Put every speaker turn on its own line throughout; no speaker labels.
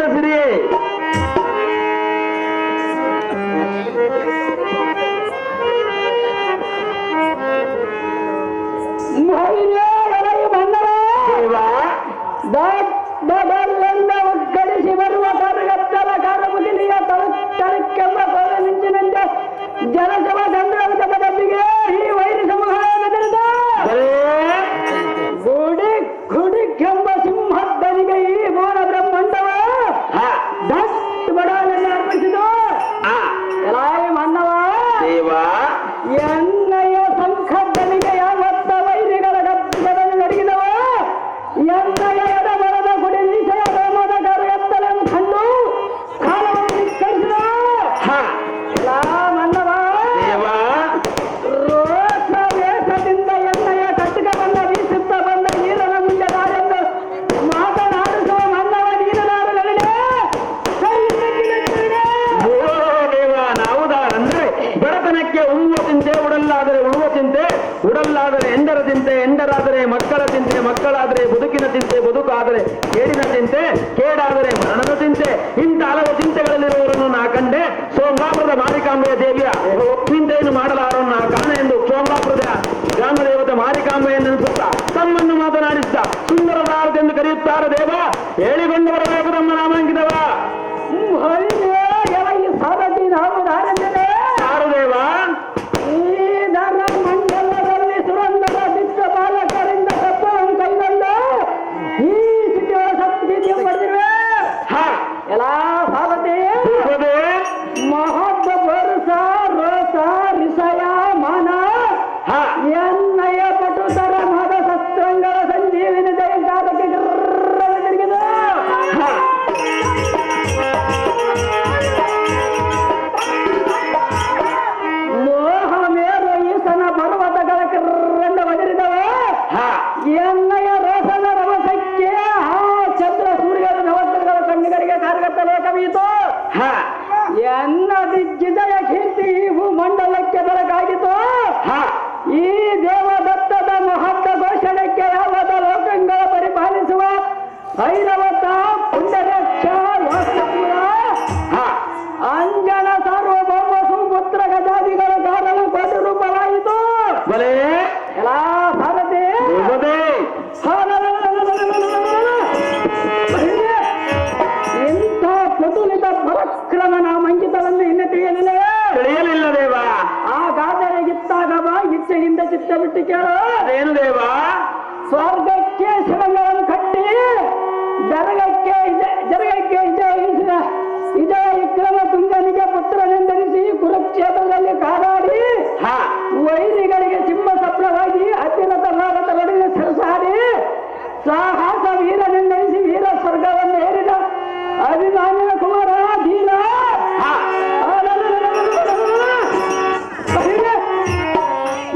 ಕರೆಸಿರಿ.
ಒಗ್ಗಡಿಸಿ ಬರುವ ಕರಗತ್ತಲ ಕಾರಮುಗಿಲಿಯ ತಳಕ್ಕೆಂಬ ಕೋಲ ಮಿಂಚಿನಂತೆ ಜನಸಮ ಚಂದ್ರವತಮ ಡಬ್ಬಿಗೆ ಈ ವೈರಿ ಸಮೂಹ ಗುಡಿ ಗುಡಿಕೆಂಬ ಸಿಂಹದ್ದನಿಗೆ ಈ ಮೋನ ಬ್ರಹ್ಮಂಡವ ದಟ್ ಬಡಾಲನ್ನು ಅರ್ಪಿಸಿದು ಎಲಾಯಿ ಮನ್ನವ ಎನ್ನಯ ಸಂಖದ್ದನಿಗೆ ಯಾವತ್ತ ವೈರಿಗಳ ಗದ್ದೆಗಳನ್ನು ನಡಗಿದವ ಎನ್ನಯ ಎಡಬರದ ಗುಡಿ ನಿಶಯ ರೋಮದ ಕರಗತ್ತಲನ್ನು ಕಂಡು ಕಾಲವನ್ನು ಕಳಿಸಿದ ಎಲ್ಲಾ ಮನ್ನವ ರೋಷ ವೇಷದಿಂದ ಎನ್ನಯ ಕಟ್ಟಕ ಬಂದ ಬೀಸುತ್ತ ಬಂದ ನೀರನ ಮುಂದೆ ನಾರೆಂದು ಮಾತನಾಡಿಸುವ ಮನ್ನವ ನೀರನಾಡುಗಳೇ
ನಾವುದಾರಂದ್ರೆ ಬಡತನಕ್ಕೆ ಉಳುವ ಚಿಂತೆ, ಉಡಲ್ಲಾದರೆ ಉಳುವ ಚಿಂತೆ, ಉಡಲ್ಲಾದರೆ ಎಂಡರ ಚಿಂತೆ, ಎಂಡರಾದರೆ ಮಕ್ಕಳ ಚಿಂತೆ, ಮಕ್ಕಳಾದರೆ ಬದುಕಿನ ಚಿಂತೆ, ಬದುಕಾದರೆ ಕೇಡಿನ ಚಿಂತೆ, ಕೇಡಾದರೆ ಮರಣದ ಚಿಂತೆ. ಇಂಥ ಹಲವು ಚಿಂತೆಗಳಲ್ಲಿರುವವರನ್ನು ನಾ ಕಂಡೆ. ಸೋಮವಾಪುರದ ಮಾರಿಕಾಂಬೆಯ ದೇವಿಯ ಚಿಂತೆಯನ್ನು ಮಾಡಲಾರನ್ನು ನಾ ಕಾಣ ಎಂದು ಸೋಮವಾಪುರದ ಗ್ರಾಮದೇವತೆ ಮಾರಿಕಾಂಬೆಯನ್ನು ನೆನೆಸುತ್ತಾ ತಮ್ಮನ್ನು ಮಾತನಾಡಿಸುತ್ತಾ ಸುಂದರದಾರತೆಂದು ಕರೆಯುತ್ತಾರೆ. ದೇವ ಹೇಳಿಕೊಂಡು ಬರಬೇಕು ತಮ್ಮ ನಾಮಾಂಕಿತವ.
ಸಾರಥಿ ನಾವು ನಾರಂಜನೆ
ಯಾರು ದೇವ?
ಈ ಧರ್ಮ ಮಂಡಲದಲ್ಲಿ ಸುರಂದರ ದಿಟ್ಟ ಬಾಲಕರಿಂದ ತತ್ವವನ್ನು ಕೈಗೊಂಡು ಈ ಸ್ಥಿತಿಯ ಸತ್ಸ್ಥಿತಿಯ ಪಡೆದಿವೆ. ಎಲ್ಲ ಸಾರಥಿ ಮಹತ್ವ ಭರಸ ರೋಸ ರಿಸಯ ಮಾನ ಎನ್ನಯ ಪಟುತರ ಮದ ಶಸ್ತ್ರಂಗಳ ಸಂಜೀವಿನಿ ಜಯಕಾರಕ್ಕೆ ತಿರುಗಿದು ಪರ್ವತಗಳ ಕಿರಂಡ ಒದರಿದವೆ. ಎನ್ನಯ ರೋಸನ ರಭಸಕ್ಕೆ ಆ ಚಂದ್ರ ಸೂರ್ಯರ ನವಗ್ರಹಗಳ ಕಣ್ಣುಗಳಿಗೆ ಕಾರ್ಗತ್ತಲೇ ಕವಿಯಿತು. ಎನ್ನ ದಿಗ್ವಿಜಯ ಕೀರ್ತಿ ಈ ಭೂಮಂಡಲಕ್ಕೆ ಬೆಳಕಾಗಿತು. ಈ ದೇವದತ್ತದ ಮಹತ್ವ ಘೋಷಣೆಗೆ ಯಾವದ ಲೋಕಗಳ ಪರಿಪಾಲಿಸುವ ಐರವತ ಪುಂಡರಕ್ಷ ವಾಸ್ತುಪುರ ಅಂಜನ ಸಾರ್ವಭೌಮ ಸುಪುತ್ರ ಗಜಾದಿಗಳ ಕಾರಣ ರೂಪವಾಯಿತು. ಎಲ್ಲ ಭಾರತೆ ಇಂಥ ಪ್ರತುಲಿತ ಪರಾಕ್ರಮನ ಮಂಕಿತವನ್ನು ಇನ್ನು
ತಿಳಿಯಲಿಲ್ಲ ದೇವ.
ಆ ಗಾದರೆಗಿತ್ತಾಗ ಬಾ ಇಚ್ಛೆಯಿಂದ ಚಿತ್ತ ಬಿಟ್ಟು ಕೇಳು.
ಏನು ದೇವ?
ಸ್ವರ್ಗಕ್ಕೆ ಶಿವಗಳನ್ನು ಕಟ್ಟಿ ಜರಗಕ್ಕೆ ಜಯಿಸಿದ ಇದೇ ವಿಕ್ರಮ ತುಂಗನಿಗೆ ಪುತ್ರನೆಂದೆನಿಸಿ ಕುರುಕ್ಷೇತ್ರದಲ್ಲಿ ಕಾದಾಡಿ ವೈರಿಗಳಿಗೆ ಸಿಂಹ ಸಪ್ಲವಾಗಿ ಅತಿರಥ ಭಾರತ ಒಡೆದ ಸರಸಾಡಿ ಸಾಹಸ ವೀರನೆಂದೆನಿಸಿ ವೀರ ಸ್ವರ್ಗವನ್ನು ಏರಿದ ಅಭಿಮಾನಿಯ ಕುಮಾರ ಧೀರ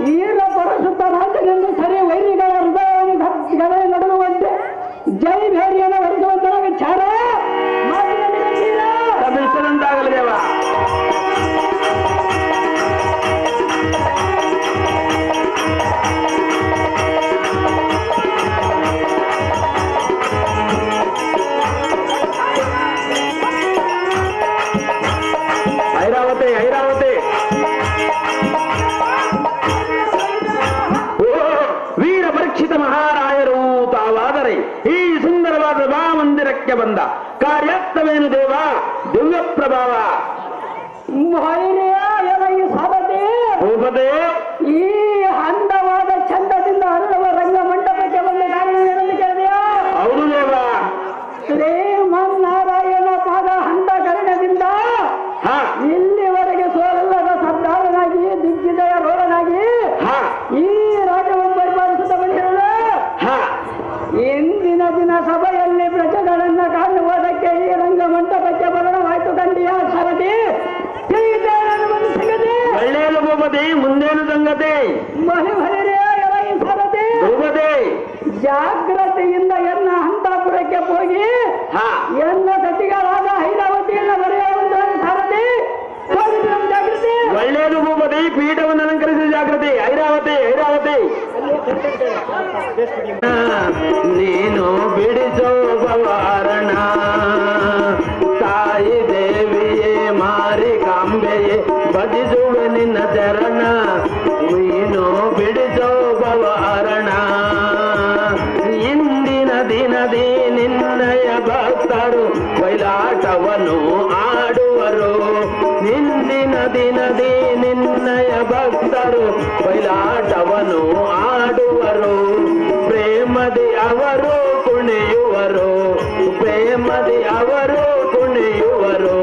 ವೀರ ಪರಸುತ್ತ ರಾಜನೆಂದು ಸರಿ ವೈರಿಗಳ ಹೃದಯಗಳ ನಡುವಂತೆ ಜೈ ಭೇರಿಯನ್ನು ಹೊರಡುವಂತಹ ವಿಚಾರ
ಗಮನಿಸದಂತಾಗಲಿ ದೇವ. ಐರಾವತಿ ಐರಾವತಿ ವೀರ ಪರೀಕ್ಷಿತ ಮಹಾರಾಯರು ತಾವಾದರೆ ಈ ಸುಂದರವಾದ ಮಂದಿರಕ್ಕೆ ಬಂದ ಕಾರ್ಯಾರ್ಥವೇನು ದೇವ? ದಿವ್ಯ ಪ್ರಭಾವ
ಈ ಅಂದವಾದ ಚಂದದಿಂದ ಅರುಳುವ ರಂಗ ಮಂಟಪಕ್ಕೆ ಬಂದ ಕಾರಣ ಕೇಳಿದೆಯಾ?
ಹೌದು ದೇವ.
ಶ್ರೀಮನ್ನಾರಾಯಣ ಪಾದ ಹಂತ ಕರ್ಣದಿಂದ ಇಲ್ಲಿವರೆಗೆ ಸೋಲಲ್ಲದ ಸರ್ದಾರನಾಗಿ ದಿಗ್ವಿಜಯ ರೋಡನಾಗಿ ಈ ರಾಜ್ಯವನ್ನು ಪರಿಪಾಲಿಸುತ್ತಾ ಬಂದಿರಲ್ಲ. ಇಂದಿನ ದಿನ ಸಭೆಯಲ್ಲಿ ಪ್ರಜೆಗಳನ್ನ ಕಾಣುವುದಕ್ಕೆ ಈ ರಂಗ ಮಂಟಪಕ್ಕೆ ಬರಣವಾಯ್ತು ಕಂಡಿಯ ಸಾರಥಿ.
ಒಳ್ಳೆಯದು ಭೂಪತಿ, ಮುಂದೇನು ಸಂಗತಿ?
ಸಾರಥಿ ಜಾಗ್ರತೆಯಿಂದ ಎನ್ನ ಹಂತಾಪುರಕ್ಕೆ ಹೋಗಿ ಎನ್ನ ಸತಿಗಳಾದ ಐರಾವತಿಯನ್ನು ಬರೆಯುವಂತ ಸಾರಥಿ. ಜಾಗೃತಿ
ಒಳ್ಳೆಯದು ಭೂಪತಿ, ಪೀಠವನ್ನು ಅಲಂಕರಿಸಿದ ಜಾಗೃತಿ. ಐರಾವತಿ ಐರಾವತಿ ನೀನು ಬಿಡಿಸೋ ಪವಾರಣ ಬಿಡಿಸೋ ಭವಹರಣ ಇಂದಿನ ದಿನದಿ ನಿನ್ನಯ ಭಕ್ತರು ಬಯಲಾಟವನ್ನು ಆಡುವರು ಇಂದಿನ ದಿನದಿ ನಿನ್ನಯ ಭಕ್ತರು ಬಯಲಾಟವನ್ನು ಆಡುವರು ಪ್ರೇಮದಿ ಅವರು ಕುಣಿಯುವರು ಪ್ರೇಮದಿ ಅವರು ಕುಣಿಯುವರು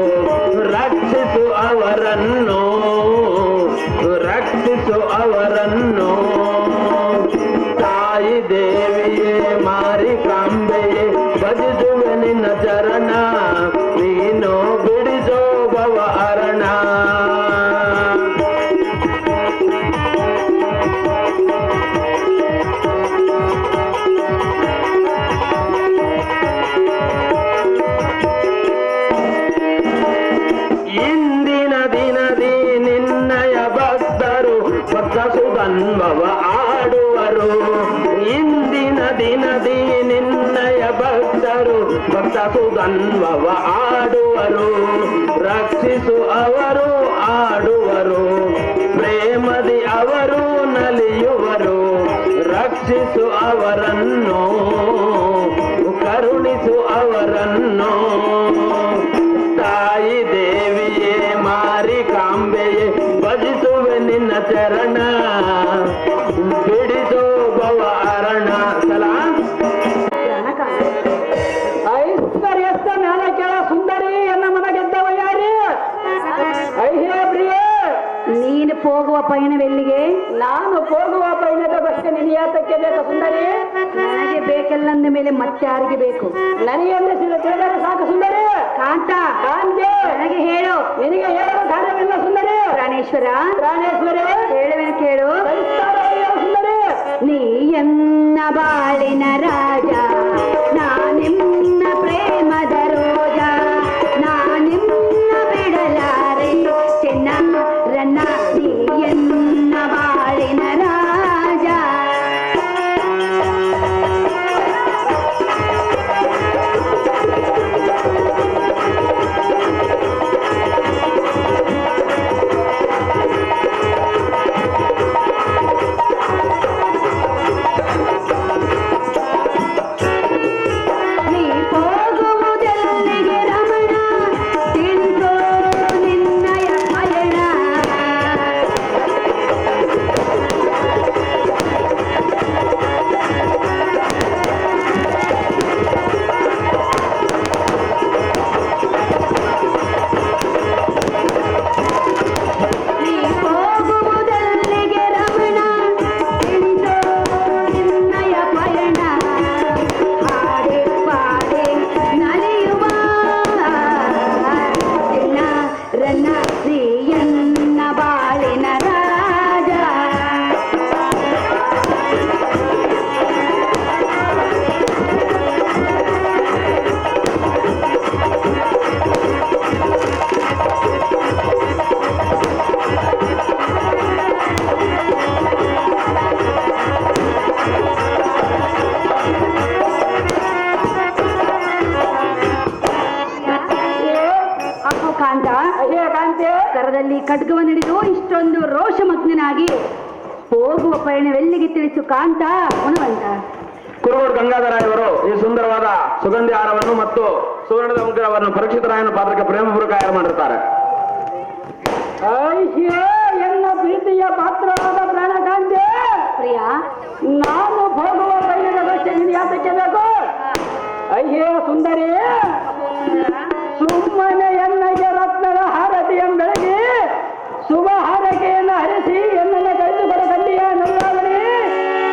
ರಕ್ಷಿಸು ಅವರನ್ನು ರಕ್ಷಿಸು ಅವರನ್ನು ತಾಯಿ ದೇವಿಯೇ ಮಾರಿಕಾಂಬೆಯೇ ಭಜಿಸುವೆ ನಿನ್ನ ಚರಣ ನೀನು ಬಿಡಿಸೋ ಭವಹರಣ ಇಂದಿನ ದಿನದಿ ನಿನ್ನಯ ಭಕ್ತರು ಭಕ್ತಸುಧನ್ವವ ಆಡುವರು ಇಂದಿನ ದಿನದಿ ನಿನ್ನಯ ಭಕ್ತರು ಭಕ್ತಸುಧನ್ವವ ಆಡುವರು ರಕ್ಷಿಸು ಅವರು ಆಡುವರು ಪ್ರೇಮದಿ ಅವರು ನಲಿಯುವರು ರಕ್ಷಿಸು ಅವರನ್ನು ಕರುಣಿಸು ಅವರನ್ನು ತಾಯಿ ದೇವಿಯೇ ಮಾರಿಕಾಂಬೆಯೇ ಭಜಿಸುವೆ ನಿನ್ನ ಚರಣ ಬಿಡಿಸೋ ಭವಹರಣ ಸಲಾ
ಐಶ್ವರ್ಯಸ್ಥ ಮ್ಯಾಲ ಕೆಳ ಸುಂದರಿ ಎನ್ನ ಮನ ಗೆದ್ದವ ಯಾರಿ ಐಹೇ ಪ್ರಿಯೇ
ನೀನು ಹೋಗುವ ಪಯಣವೆಲ್ಲಿಗೆ?
ನಾನು ಹೋಗುವ ಪಯಣದ ಬಗ್ಗೆ ನಿನಿಯಾತಕ್ಕೆ ಬೇಕು ಸುಂದರಿ?
ನನಗೆ ಬೇಕೆಲ್ಲಂದ ಮೇಲೆ ಮತ್ತೆ ಯಾರಿಗೆ ಬೇಕು?
ನನಗೆ ತಿಳಿದರೆ ಸಾಕು ಸುಂದರಿ.
ಕಾಂತ
ಕಾಂತೆ
ನನಗೆ ಹೇಳು.
ನಿನಗೆ ಹೇಳುವ ಕಾರ್ಯವಿಲ್ಲ ಸುಂದರಿ.
ಪ್ರಾಣೇಶ್ವರ
ಪ್ರಾಣೇಶ್ವರಿ
ಹೇಳುವೆನು ಕೇಳು.
ಸುಂದರಿ
ನೀ ಎನ್ನ ಬಾಳಿನ ರಾಜ ನಾನಿನ್ನ ಪ್ರೇಮದ ರೋಜ ನಾನಿನ್ನ ಬಿಡಲಾರೆ ಚೆನ್ನ ರನ್ನ ನೀ ಎನ್ನ ಬಾಳಿನ ರಾಜ ನೀ ಹೋಗುವುದೆಲ್ಲಿಗೆ ರಮಣ ತಿಳಿದೋ ನಿನ್ನಯ ಪಯಣ ನೀ ಹೋಗುವುದೆಲ್ಲಿಗೆ ರಮಣ ತಿಳಿದೋ ನಿನ್ನಯ ಪಯಣ ಹಾಡೆ ಪಾಡೆ ನಲಿಯುವ ಚಿನ್ನ ರನ್ನ ನೀಯನ್ನ ಬಾಳಿನ ರಾಜ ಅಪ್ಪು ಕಾಂತ
ಅಯ್ಯೇ ಕಾಂತೆ
ಕರದಲ್ಲಿ ಖಡ್ಗವನ್ನು ಹಿಡಿದು ಇಷ್ಟೊಂದು ರೋಷಮಗ್ನಾಗಿ ಹೋಗುವ ಪಯಣವೆಲ್ಲಿಗೆ ತಿಳಿಸು ಕಾಂತ ಗುಣವಂತ.
ಕುರುಗೋಡು ಗಂಗಾಧರಾಯವರು ಈ ಸುಂದರವಾದ ಸುಗಂಧಿ ಹಾರವನ್ನು ಮತ್ತು ಸುವರ್ಣದ ಉಂಗುರವನ್ನು ಪರೀಕ್ಷಿತರಾಯನ ಪಾತ್ರಕ್ಕೆ ಪ್ರೇಮಪೂರ್ವಕ ತಯಾರು ಮಾಡಿರ್ತಾರೆ.
ಅಯ್ಯೇ ಎನ್ನ ಪ್ರೀತಿಯ ಪಾತ್ರವಾದ ಪ್ರಾಣಕಾಂತೆ
ಪ್ರಿಯ
ನಾನು ಹೋಗುವ ಪಯಣದ ಬಗ್ಗೆ ನಿನಿಯಾತಕ್ಕೆ ಬೇಕು? ಅಯ್ಯೇ ಸುಂದರಿ ಸುಮ್ಮನೆ ಎನ್ನಗೆ ರತ್ನದ ಹಾರತಿಯ ಬೆಳಗಿ ಶುಭ ಹಾರಕೆಯನ್ನು ಹರಿಸಿ ಎನ್ನನ್ನು ಕಳೆದುಕೊಡ ಕಂಡಿಯ ನಲ್ಲಾವಣಿ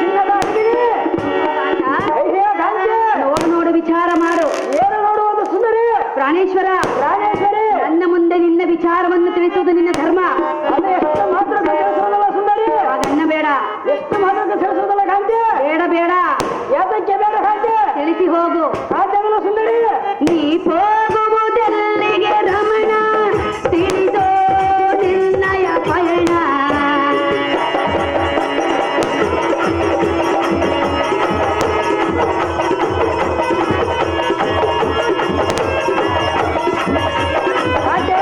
ಚಿನ್ನದ ಅಂಗಿನಿ. ಅಯ್ಯೇ ಕಾಂತೆ
ನೋಡು ವಿಚಾರ ಮಾಡು.
ಏನು ನೋಡುವುದು ಸುಂದರಿ?
ಪ್ರಾಣೇಶ್ವರ
ಪ್ರಾಣೇಶ್ವರಿ
ನನ್ನ ಮುಂದೆ ನಿನ್ನ ವಿಚಾರವನ್ನು ತಿಳಿಸುವುದು ನಿನ್ನ ಧರ್ಮ.
ಅದು ಎಷ್ಟು ಮಾತ್ರ ತಿಳಿಸೋದಲ್ಲ ಸುಂದರಿ?
ಹಾಗನ್ನ ಬೇಡ.
ಎಷ್ಟು ಮಾತ್ರ ತಿಳಿಸೋದಲ್ಲ ಕಾಂತೆ?
ಬೇಡ ಬೇಡ
ಯಾತಕ್ಕೆ ಬೇಡ ಕಾಂತೆ?
ತಿಳಿಸಿ ಹೋಗು.
ಸಾಧ್ಯವಿಲ್ಲ ಸುಂದರಿ.
ನೀ ಹೋಗುವುದೆಲ್ಲಿಗೆ ರಮಣ ತಿಳಿದೋ ನಿನ್ನಯ ಪಯಣ
ಕಾಂತೆ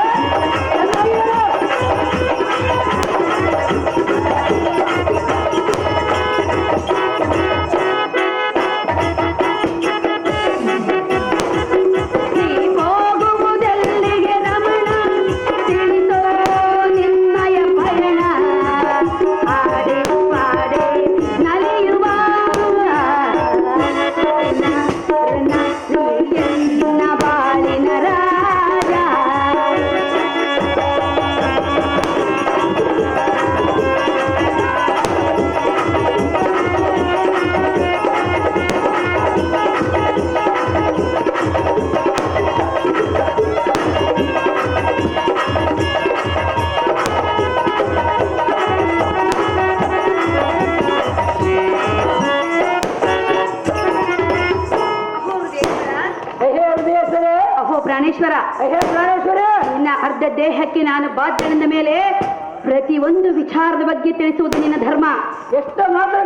ಪ್ರಾಣೇಶ್ವರ,
ಹೇ ಪ್ರಾಣೇಶ್ವರಿ,
ನಿನ್ನ ಅರ್ಧ ದೇಹಕ್ಕೆ ನಾನು ಬಾಧ್ಯನಿಂದ ಮೇಲೆ ಪ್ರತಿಯೊಂದು ವಿಚಾರದ ಬಗ್ಗೆ ತಿಳಿಸುವುದು ನಿನ್ನ ಧರ್ಮ.
ಎಷ್ಟು ಮಾತ್ರ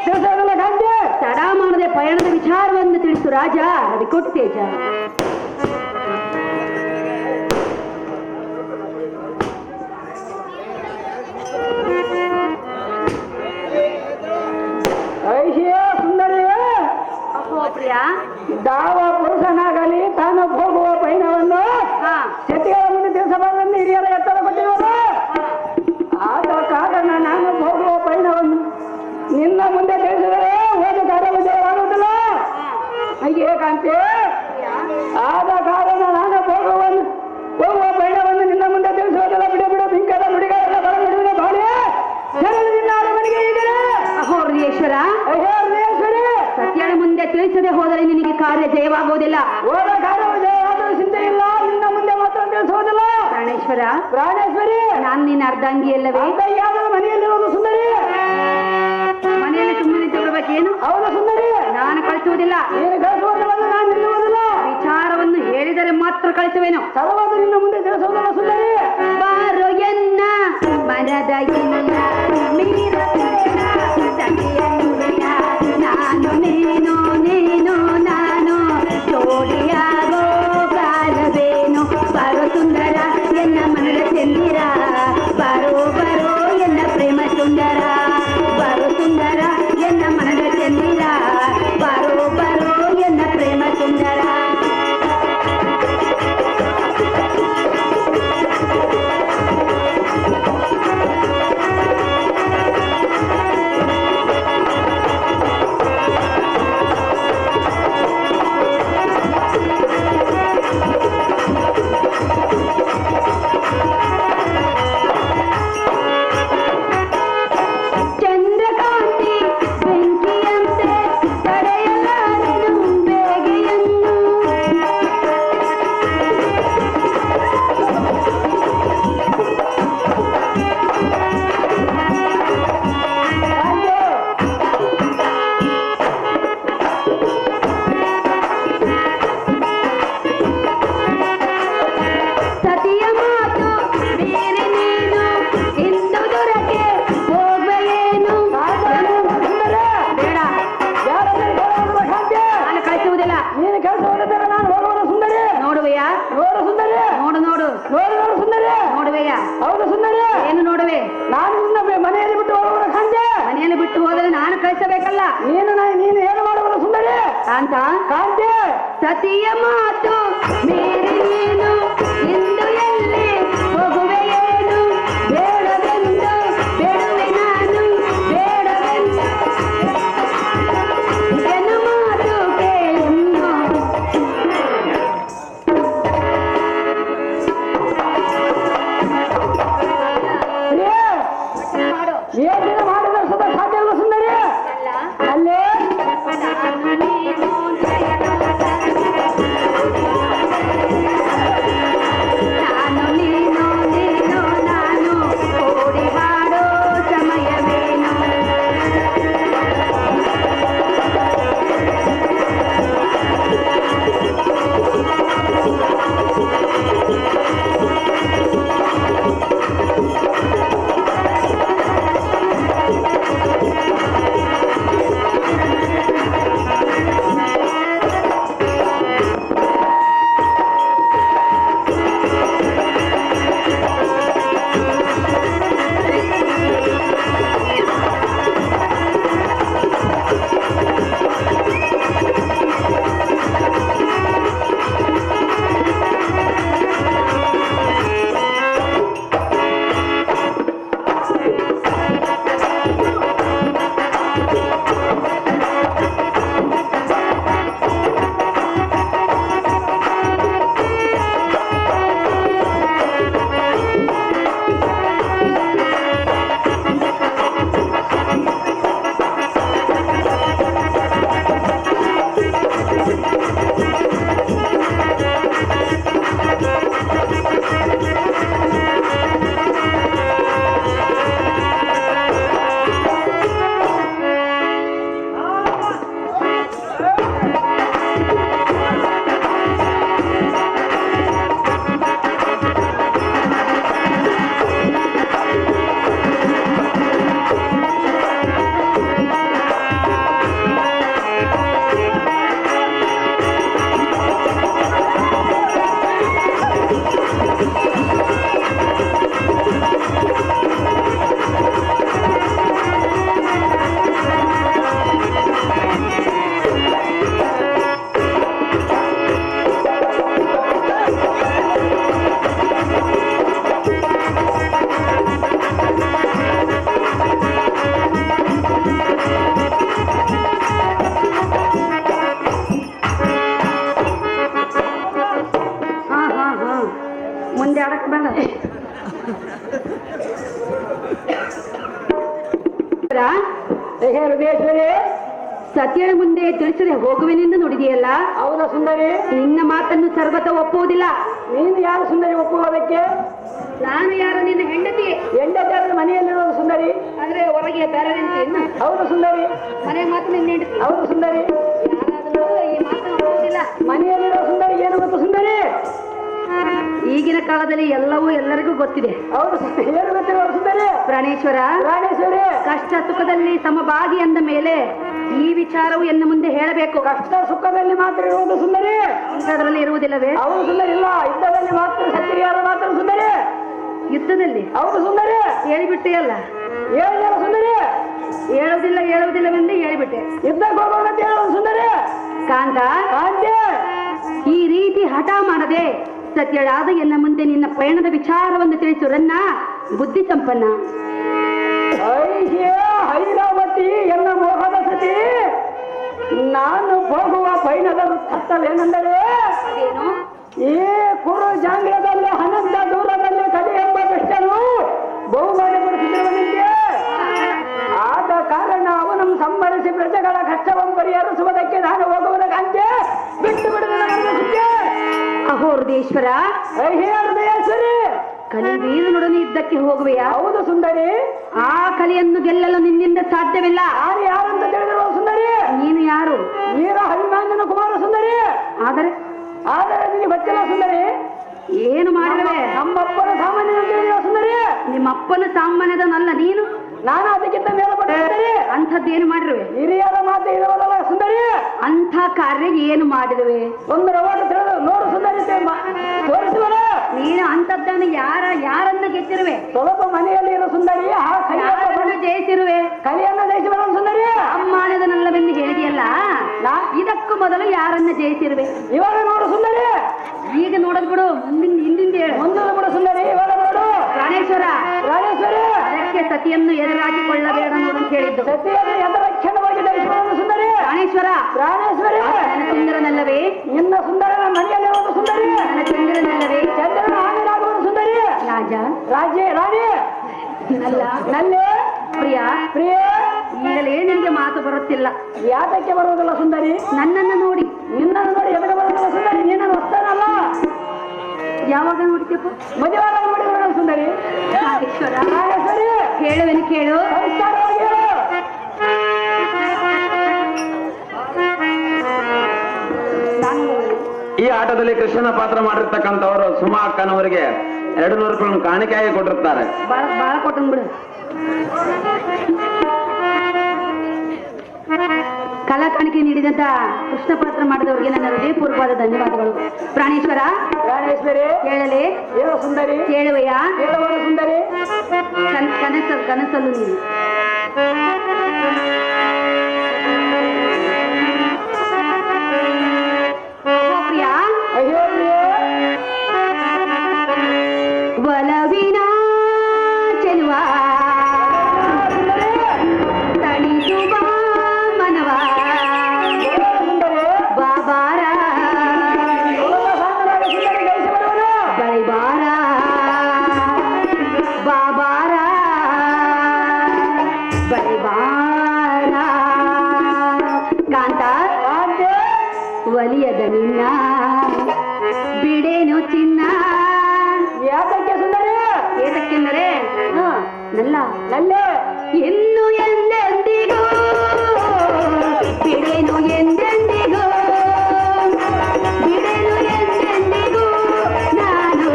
ತಿಳಿಸೋದಿಲ್ಲ ಕಾಂತಿ.
ತಡ ಮಾಡದೆ ಪಯಣದ ವಿಚಾರವನ್ನು ತಿಳಿಸು ರಾಜ. ಅದು ಕೊಟ್ಟು ತೇಜ.
ಐಷಿಯ ಸುಂದರಿ,
ಅಹೋ ಪ್ರಿಯ,
ಯಾವ ಪುರುಷನಾಗಲಿ ತಾನು ಹೋಗುವ ಪಯಣವನ್ನು
ಹಾ
ಶೆಟ್ಟಿಗಳ ಮುಂದೆ ತಿಳಿಸಬಾರದೆಂದು ಹಿರಿಯರ ಎತ್ತರ ಕೊಟ್ಟಿರುವರು. ಆದ ಕಾರಣ ನಾನು ಹೋಗುವ ಪಯಣವನ್ನು ನಿನ್ನ ಮುಂದೆ ತಿಳಿಸಿದರೆ ಹೋದ ಕಾರ್ಯ ವಿಜಯವಾಗುವುದಿಲ್ಲ. ಏಕಾಂತಿ, ಆದ ಕಾರಣ ನಾನು ಹೋಗುವ ಪಯಣವನ್ನು ನಿನ್ನ ಮುಂದೆ ತಿಳಿಸುವುದಿಲ್ಲ. ಬಿಡು ಬಿಡು, ಬಿಂಕದ ನುಡಿಗಳೆಲ್ಲ ಬರ ನಡುವಿನ ಬಾಳಿ ನಿನ್ನ ಮನೆಗೆ ಇದ್ದೀರ.
ಅಹೋರ್ಯೇಶ್ವರ,
ಅಹೋರ್ಯೇಶ್ವರಿ,
ಸತ್ಯನ ಮುಂದೆ ತಿಳಿಸದೆ ಹೋದರೆ ನಿನಗೆ ಕಾರ್ಯ ಜಯವಾಗುವುದಿಲ್ಲ.
ಹೋದ ಕಾರ್ಯ ವಿಜಯವಾದರೂ ಚಿಂತೆ ಇಲ್ಲ, ನಿನ್ನ ಮುಂದೆ ಮಾತ್ರ ತಿಳಿಸುವುದಿಲ್ಲ.
ಪ್ರಾಣೇಶ್ವರ,
ಪ್ರಾಣೇಶ್ವರಿ,
ನಾನು ನಿನ್ನ ಅರ್ಧಾಂಗಿ ಅಲ್ಲವೇ?
ಯಾವ್ದಾದ್ರು ಮನೆಯಲ್ಲಿರುವುದು ಸುಂದರಿ.
ಮನೆಯಲ್ಲಿ ಸುಮ್ಮನೆ ತಿಳ್ಬೇಕೇನು?
ಹೌದು ಸುಂದರಿ,
ನಾನು ಕಳಿಸುವುದಿಲ್ಲ.
ನೀನು ಕಳಿಸುವುದಿಲ್ಲ, ನಾನು ನಿಲ್ಲುವುದಿಲ್ಲ.
ವಿಚಾರವನ್ನು ಹೇಳಿದರೆ ಮಾತ್ರ ಕಳಿಸುವೆನು.
ಸರ್ವದು ನಿನ್ನ ಮುಂದೆ ತಿಳಿಸುವುದಿಲ್ಲ ಸುಂದರಿ.
ಬಾರೋ ಎನ್ನ ಮನದ ಇಲ್ಲ ಮೀರಬೇಡ ಸಖಿಯ ನುಡಿಯ. ನಾನು ನೀನು ನೀನು ನಾನು ಜೋಡಿಯಾಗೋ ಕಾಲವೇನು. ಬಾರೋ ಸುಂದರ ಎನ್ನ ಮನದ ಚಂದಿರ, ಬಾರೋ ಬರೋ ಎನ್ನ ಪ್ರೇಮ ಸುಂದರ. ಬಾರೋ ಸುಂದರ ಎನ್ನ ಮನದ ಚಂದಿರ, ಬಾರೋ ಬರೋ ಎನ್ನ ಪ್ರೇಮ ಸುಂದರ. ಚಂದ್ರಕಾಂತಿ ಬೆಂಕಿಯಂತೆ ತಡೆಯಲಾರೆನು ಬೇಗೆಯನ್ನು. ಸತಿಯ ಮಾತು ಬೇರೆ ನೀನು ಇಂದು ದೊರಕೆ ಹೋಗಬೇಕೇನು. ಬೇಡ, ನಾನು ಕಳಿಸುವುದಿಲ್ಲ.
ನೀನು ಕಳಿಸುವುದಿದ್ದರೆ ನಾನು ಹೋಗುವುದು ಸುಂದರಿ.
ನೋಡುವೆಯಾ?
ನೋಡು ಸುಂದರಿ,
ನೋಡು ನೋಡು
ನೋಡು ನೋಡು ಸುಂದರಿ.
ನೋಡುವೆಯಾ?
ಹೌದು ಸುಂದರಿ,
ಏನು ನೋಡುವೆ?
ನಾನು ನಿನ್ನ ಮನೆಯಲ್ಲಿ ಬಿಟ್ಟು ಹೋಗುವ ಸಂಜೆ.
ಮನೆಯಲ್ಲಿ ಬಿಟ್ಟು ಹೋದರೆ ನಾನು ಕಳಿಸಬೇಕಲ್ಲ.
ನೀನು ಏನು ಮಾಡುವುದು ಸುಂದರಿ?
ಕಾಂತ,
ಕಾಂತಿ,
ಸತಿಯ ಮಾತು ಬೇರೆ ನೀನು ಇಂದು ಎಲ್ಲಿ ಹೋಗುವೆಯೇನು. ಬೇಡವೆಂದು ಬೇಡುವೆ ನಾನು, ಬೇಡವೆಂದು ಎನ್ನ ಮಾತು ಕೇಳೆಂದು.
ಏನು ಮಾಡಿದರೆ ಸದಾ ಸಾಧ್ಯ ಇಲ್ಲ ಸುಂದರಿ. ಅಲ್ಲೇ
ನಾನು ನೀನು ಜಯಗಳ
ಹೇ ಹೃದಯೇಶ್ವರಿ,
ಸತ್ಯನ ಮುಂದೆ ತಿಳಿಸದೆ ಹೋಗುವೆನೆಂದು ನುಡಿದೆಯಲ್ಲ,
ಹೌದಾ ಸುಂದರಿ?
ನಿನ್ನ ಮಾತನ್ನು ಸರ್ವತ ಒಪ್ಪುವುದಿಲ್ಲ.
ನೀನು ಯಾರು ಸುಂದರಿ ಒಪ್ಪುವುದಕ್ಕೆ?
ನಾನು ಯಾರು? ನಿನ್ನ ಹೆಂಡತಿ.
ಹೆಂಡತಿ ಮನೆಯಲ್ಲಿರೋದು ಸುಂದರಿ.
ಆದ್ರೆ ಹೊರಗೆ ಬೇರೆ ಹೆಂಡತಿ.
ಹೌದು ಸುಂದರಿ.
ಮನೆ ಮಾತು ನಿನ್ನ ಹೆಂಡತಿ.
ಹೌದು ಸುಂದರಿ.
ಯಾರಾದರೂ ಈ ಮಾತನ್ನು ಒಪ್ಪುವುದಿಲ್ಲ.
ಮನೆಯಲ್ಲಿರೋ ಸುಂದರಿ ಏನು ಗೊತ್ತು ಸುಂದರಿ?
ಈಗಿನ ಕಾಲದಲ್ಲಿ ಎಲ್ಲವೂ ಎಲ್ಲರಿಗೂ ಗೊತ್ತಿದೆ.
ಹೌದು ಏನು ಗೊತ್ತಿರೋ ಸುಂದರಿ?
ಪ್ರಾಣೇಶ್ವರ,
ಪ್ರಾಣೇಶ್ವರಿ,
ಕಷ್ಟ ಸುಖದಲ್ಲಿ ಸಮಭಾಗಿ ಅಂದ ಮೇಲೆ ಈ ವಿಚಾರವು ಎನ್ನ ಮುಂದೆ ಹೇಳಬೇಕು.
ಕಷ್ಟ ಸುಖದಲ್ಲಿ ಮಾತ್ರ ಇರುವುದು ಸುಂದರಿ,
ಅದರಲ್ಲಿ ಇರುವುದಿಲ್ಲವೇ?
ಹೌದು ಸುಂದರಿ. ಇಲ್ಲ, ಯುದ್ಧದಲ್ಲಿ ಮಾತ್ರ ಸತ್ಯರಿಯಾದ ಮಾತ್ರ ಸುಂದರಿ.
ಯುದ್ಧದಲ್ಲಿ?
ಹೌದು ಸುಂದರಿ.
ಹೇಳಿಬಿಟ್ಟೆಯಲ್ಲ.
ಹೇಳಿದಲ್ಲ ಸುಂದರಿ?
ಹೇಳುವುದಿಲ್ಲವೆಂದು ಹೇಳಿಬಿಟ್ಟೆ.
ಯುದ್ಧಕ್ಕೆ ಹೋಗೋಣ ಅಂತ ಹೇಳೋದು ಸುಂದರಿ.
ಕಾಂತ,
ಕಾಂತಿ,
ಈ ರೀತಿ ಹಠ ಮಾಡದೆ ಸತ್ಯಳಾದ ಎನ್ನ ಮುಂದೆ ನಿನ್ನ ಪಯಣದ ವಿಚಾರವನ್ನು ತಿಳಿಸು. ರನ್ನ ಬುದ್ಧಿ ಸಂಪನ್ನ.
ಐಹ್ಯ ಹೈರಾವತಿ ಎನ್ನ ಮೋಹದ ಸತಿ, ನಾನು ಹೋಗುವ ಪಯಣದ ವೃತ್ತಾಂತವೇನೆಂದರೆ,
ಅದೇನು?
ಈ ಕುರು ಜಾಂಗ್ರದಲ್ಲಿ ಅನಂತ ದೂರದಲ್ಲಿ ಕಲಿ ಎಂಬ ಕೃಷ್ಣನು ಬಹುಮಾನ ಪಡಿಸಿರುವನಿದ್ದೆ. ಆದ ಕಾರಣ ಅವನನ್ನು ಸಂಬರಿಸಿ ಪ್ರಜೆಗಳ ಕಷ್ಟವನ್ನು ಪರಿಹರಿಸುವುದಕ್ಕೆ ನಾನು ಹೋಗುವುದಕ್ಕಂತೆ ಬಿಟ್ಟು ಬಿಡುವುದಕ್ಕೆ.
ಅಹೋರ್ದೇಶ್ವರ,
ಐಹ್ಯ ಹೃದಯೇಶ್ವರಿ,
ಕಲಿ ವೀರನೊಡನೆ ಯುದ್ಧಕ್ಕೆ ಹೋಗುವೆಯಾ?
ಹೌದು ಸುಂದರಿ.
ಆ ಕಲಿಯನ್ನು ಗೆಲ್ಲಲು ನಿನ್ನಿಂದ ಸಾಧ್ಯವಿಲ್ಲ.
ನಾನು ಯಾರಂತ ತಿಳಿದಿರುವ ಸುಂದರಿ?
ನೀನು ಯಾರು?
ವೀರ ಅಭಿಮಾನ್ಯನ ಕುಮಾರ ಸುಂದರಿ.
ಆದರೆ
ನಿನಗೆ ಗೊತ್ತಿಲ್ಲ ಸುಂದರಿ?
ಏನು ಮಾಡಿರುವೆ?
ನಮ್ಮಪ್ಪನ ಸಾಮಾನ್ಯ ತಿಳಿದಿರುವ ಸುಂದರಿ.
ನಿಮ್ಮಪ್ಪನ ಸಾಮಾನ್ಯದನಲ್ಲ ನೀನು.
ನಾನು ಅದಕ್ಕಿಂತ ಮೇಲ್ಪಟ್ಟ ಸುಂದರಿ.
ಅಂಥದ್ದೇನು ಮಾಡಿರುವೆ?
ಹಿರಿಯರ ಮಾತು ಇರುವುದಲ್ಲ ಸುಂದರಿ.
ಅಂಥ ಕಾರ್ಯ ಏನು ಮಾಡಿರುವೆ?
ಒಂದು ರವಾಟ ತಿಳಿದು ನೋಡು ಸುಂದರಿ, ತೋರಿಸುವರ.
ನೀನು ಅಂಥದ್ದನ್ನು ಯಾರನ್ನ ಗೆದ್ದಿರುವೆ?
ಸ್ವಲ್ಪ ಮನೆಯಲ್ಲಿ ಇರೋ ಸುಂದರಿ. ಆ
ಯಾರನ್ನು ಜಯಿಸಿರುವೆ?
ಕಲಿಯನ್ನ ಜಯಿಸುವ ಸುಂದರಿ.
ಸಾಮಾನ್ಯದನಲ್ಲವೆಂದು ಹೇಳಿದೆಯಲ್ಲ, ಇದಕ್ಕೂ ಮೊದಲು ಯಾರನ್ನ ಜಯಿಸಿರುವೆ?
ಇವಾಗ ನೋಡು ಸುಂದರಿ.
ಈಗ ನೋಡದ್ ಬಿಡು, ಹಿಂದಿಂದ ಹೇಳು.
ಮುಂದೆ ಬಿಡು ಸುಂದರಿ, ಇವಾಗ ನೋಡು.
ಪ್ರಾಣೇಶ್ವರ,
ಪ್ರಾಣೇಶ್ವರಿ,
ಅದಕ್ಕೆ ಸತಿಯನ್ನು ಎದುರಾಗಿಕೊಳ್ಳಬೇಡ ನೋಡು ಅಂತ ಹೇಳಿದ್ದು.
ಸತಿಯನ್ನು ಎದರಕ್ಷಣವಾಗಿ ಧರಿಸುವುದು ಸುಂದರಿ.
ಪ್ರಾಣೇಶ್ವರ,
ಪ್ರಾಣೇಶ್ವರಿ,
ನನ್ನ ಚಂದ್ರನಲ್ಲವೇ?
ನಿನ್ನ ಸುಂದರನ ಮನೆಯಲ್ಲಿರುವುದು ಸುಂದರಿ.
ನನ್ನ ಚಂದ್ರನಲ್ಲವೇ?
ಚಂದ್ರನ ಆನೆಯಾಗುವುದು ಸುಂದರಿ.
ರಾಜ,
ರಾಣಿ,
ಅಲ್ಲ
ನಲ್ಲಿ,
ಪ್ರಿಯ,
ಪ್ರಿಯ.
ಈಗಲೇ ನಿನಗೆ ಮಾತು ಬರುತ್ತಿಲ್ಲ.
ಯಾತಕ್ಕೆ ಬರುವುದಿಲ್ಲ ಸುಂದರಿ?
ನನ್ನನ್ನು ನೋಡಿ.
ನಿನ್ನನ್ನು ನೋಡಿ ಎದಕ್ಕೆ ಬರುವುದಿಲ್ಲ ಸುಂದರಿ? ನೀನನ್ನು ಹೊಸ್ತಾನಲ್ಲ.
ಯಾವಾಗ ನೋಡ್ತೀಪ?
ಮದುವೆಯಾದ ನೋಡಿ ಬರೋಣ ಸುಂದರಿ.
ಪ್ರಾಣೇಶ್ವರ,
ಪ್ರಾಣೇಶ್ವರಿ,
ಹೇಳುವೆನು ಕೇಳು.
ಸಂಸ್ಕಾರವಾಗಿ ಹೇಳು.
ಈ ಆಟದಲ್ಲಿ ಕೃಷ್ಣನ ಪಾತ್ರ ಮಾಡಿರ್ತಕ್ಕಂಥವರು ಸುಮಾ ಅಕ್ಕನವರಿಗೆ 200 ರೂಪಾಯಿ ಕಾಣಿಕೆಯಾಗಿ ಕೊಟ್ಟಿರ್ತಾರೆ.
ಬಾಳ ಕೊಟ್ಟನ್ ಬಿಡು. ಕಲಾ ಕಾಣಿಕೆ ನೀಡಿದಂತ ಕೃಷ್ಣ ಪಾತ್ರ ಮಾಡಿದವರಿಗೆ ನನ್ನ ಹೃದಯಪೂರ್ವವಾದ ಧನ್ಯವಾದಗಳು. ಪ್ರಾಣೇಶ್ವರ,
ಪ್ರಾಣೇಶ್ವರಿ,
ಹೇಳಲೇ?
ಹೇಳು ಸುಂದರಿ.
ಹೇಳುವೆಯಾ?
ಹೇಳುವರು ಸುಂದರಿ.
ಕನಸಲ್ಲು ನೀನು. ಪ್ರಿಯಾ,
ಅಯ್ಯೋ ಪ್ರಿಯ,
ಒಲವಿನ ಚೆಲುವ ತಣಿಸುವ ಮನವ ಬಾಬಾರ ಬಳಿಬಾರ ಬಾಬಾರ ಬಳಿಬಾರ ಕಾಂತ ಒಲಿಯದ ನಿನ್ನ ಬಿಡೇನು ಚಿನ್ನ.
ಯಾತಕ್ಕೆ ಸುಂದರಿ?
ಏತಕ್ಕೆಂದರೆ
ನಲ್ಲ
ಇನ್ನು ಎಂದೆಂದಿಗೂ ಬಿಡೇನು ಎಂದೆಂದಿಗೂ ಬಿಡೇನು ಎಂದೆಂದಿಗೂ ನಾನು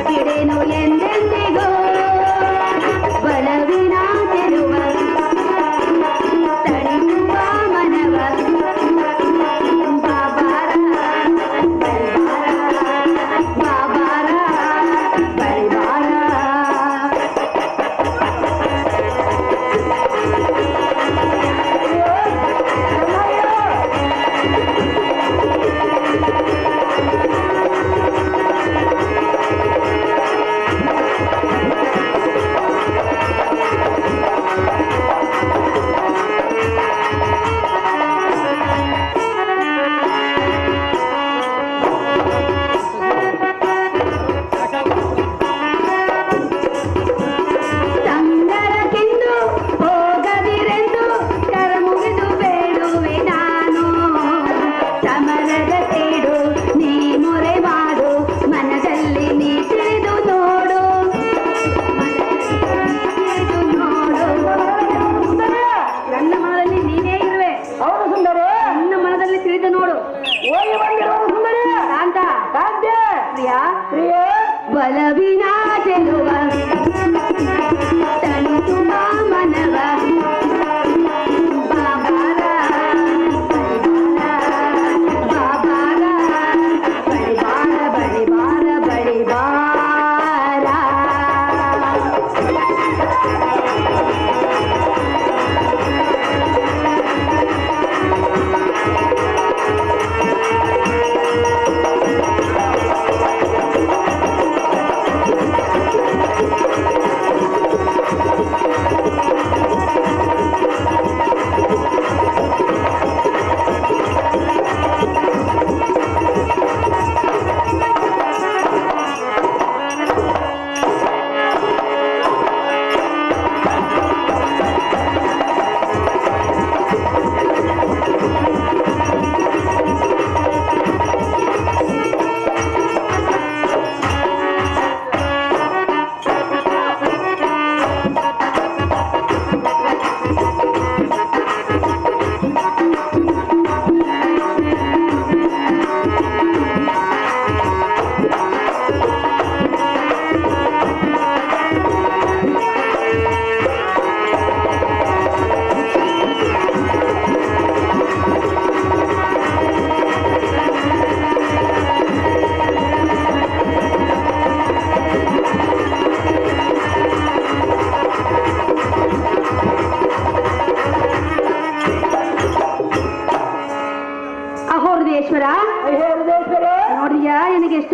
ಬಿಡೇನು ಎಂದೆಂದಿಗೂ ಬಲವಿನ ತೆರುವ ತಣಿಸುವ ಮನವ ಬಾಬಾರ ಬಾಬಾರ ಬಳಿಬಾರ.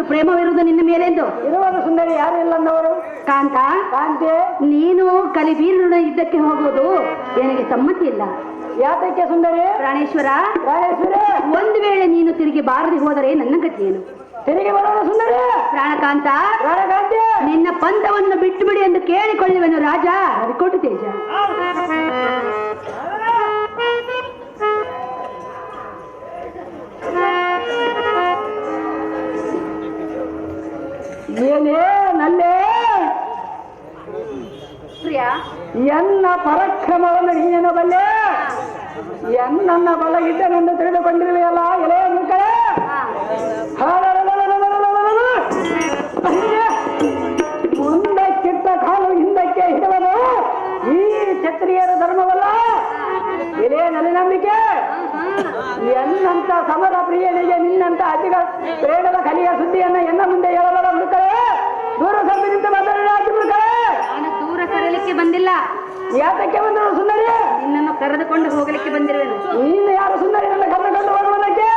ಪ್ರೇಮವಿರುವುದು ನಿನ್ನ ಮೇಲೆಂದು.
ಇರುವುದು ಸುಂದರಿ, ಯಾರು ಇಲ್ಲ ಅಂದವರು?
ಕಾಂತ,
ಕಾಂತಿ,
ನೀನು ಕಲಿಬೀರನ ಯುದ್ಧಕ್ಕೆ ಹೋಗುವುದು ನನಗೆ ಸಮ್ಮತಿ ಇಲ್ಲ.
ಯಾತಕ್ಕೆ ಸುಂದರಿ?
ಪ್ರಾಣೇಶ್ವರ,
ರಾಜೇಶ್ವರಿ,
ಒಂದು ವೇಳೆ ನೀನು ತಿರುಗಿ ಬಾರದೆ ಹೋದರೆ ನನ್ನ ಗತಿಯೇನು?
ತಿರುಗಿ ಬರೋಣ ಸುಂದರಿ.
ಪ್ರಾಣಕಾಂತ,
ಪ್ರಾಣಕಾಂತಿ,
ನಿನ್ನ ಪಂಥವನ್ನು ಬಿಟ್ಟು ಬಿಡಿ ಎಂದು ಕೇಳಿಕೊಳ್ಳುವೆನು ರಾಜ. ಹರಿಕೋಟು ತೇಜ.
ಏನೇ ನಲ್ಲೇ
ಪ್ರಿಯ,
ಎನ್ನ ಪರಾಕ್ರಮವನ್ನು ನೀನೇನು ಬಲ್ಲೆ? ಎನ್ನ ಬಲಗಿದ್ದನೆಂದು ತಿಳಿದುಕೊಂಡಿರುವೆಯಲ್ಲ ಎಲೆ ಮುಖಳೆ. ಮುಂದಕ್ಕಿಟ್ಟ ಕಾಲು ಹಿಂದಕ್ಕೆ ಹಿಡುವನು ಈ ಕ್ಷತ್ರಿಯರ ಧರ್ಮವಲ್ಲ. ಎಲೆ ನಲಿನಂಬಿಕೆ, ಎನ್ನಂತ ಸಮರ ಪ್ರಿಯನಿಗೆ ನಿನ್ನಂತ ಅತಿಗ ಪ್ರೇಮದ ಕಲಿಯ ಸುದ್ದಿಯನ್ನು ಎನ್ನ ಮುಂದೆ ಹೇಳಬಲ್ಲ ಮುಡುಕಳೆ. ದೂರ ಸಂಬಂಧಿತ ಮಾತಾಡಿ ಮುಡುಕಳೆ.
ನಾನು ದೂರ ಕರೆಯಲಿಕ್ಕೆ ಬಂದಿಲ್ಲ,
ಯಾತಕ್ಕೆ ಬಂದರು ಸುಂದರಿ?
ನಿನ್ನನ್ನು ಕರೆದುಕೊಂಡು ಹೋಗಲಿಕ್ಕೆ ಬಂದಿರುವೆನು.
ನೀನು ಯಾರು ಸುಂದರಿ? ನನ್ನ ಕರೆದುಕೊಂಡು ಹೋಗುವುದಕ್ಕೆ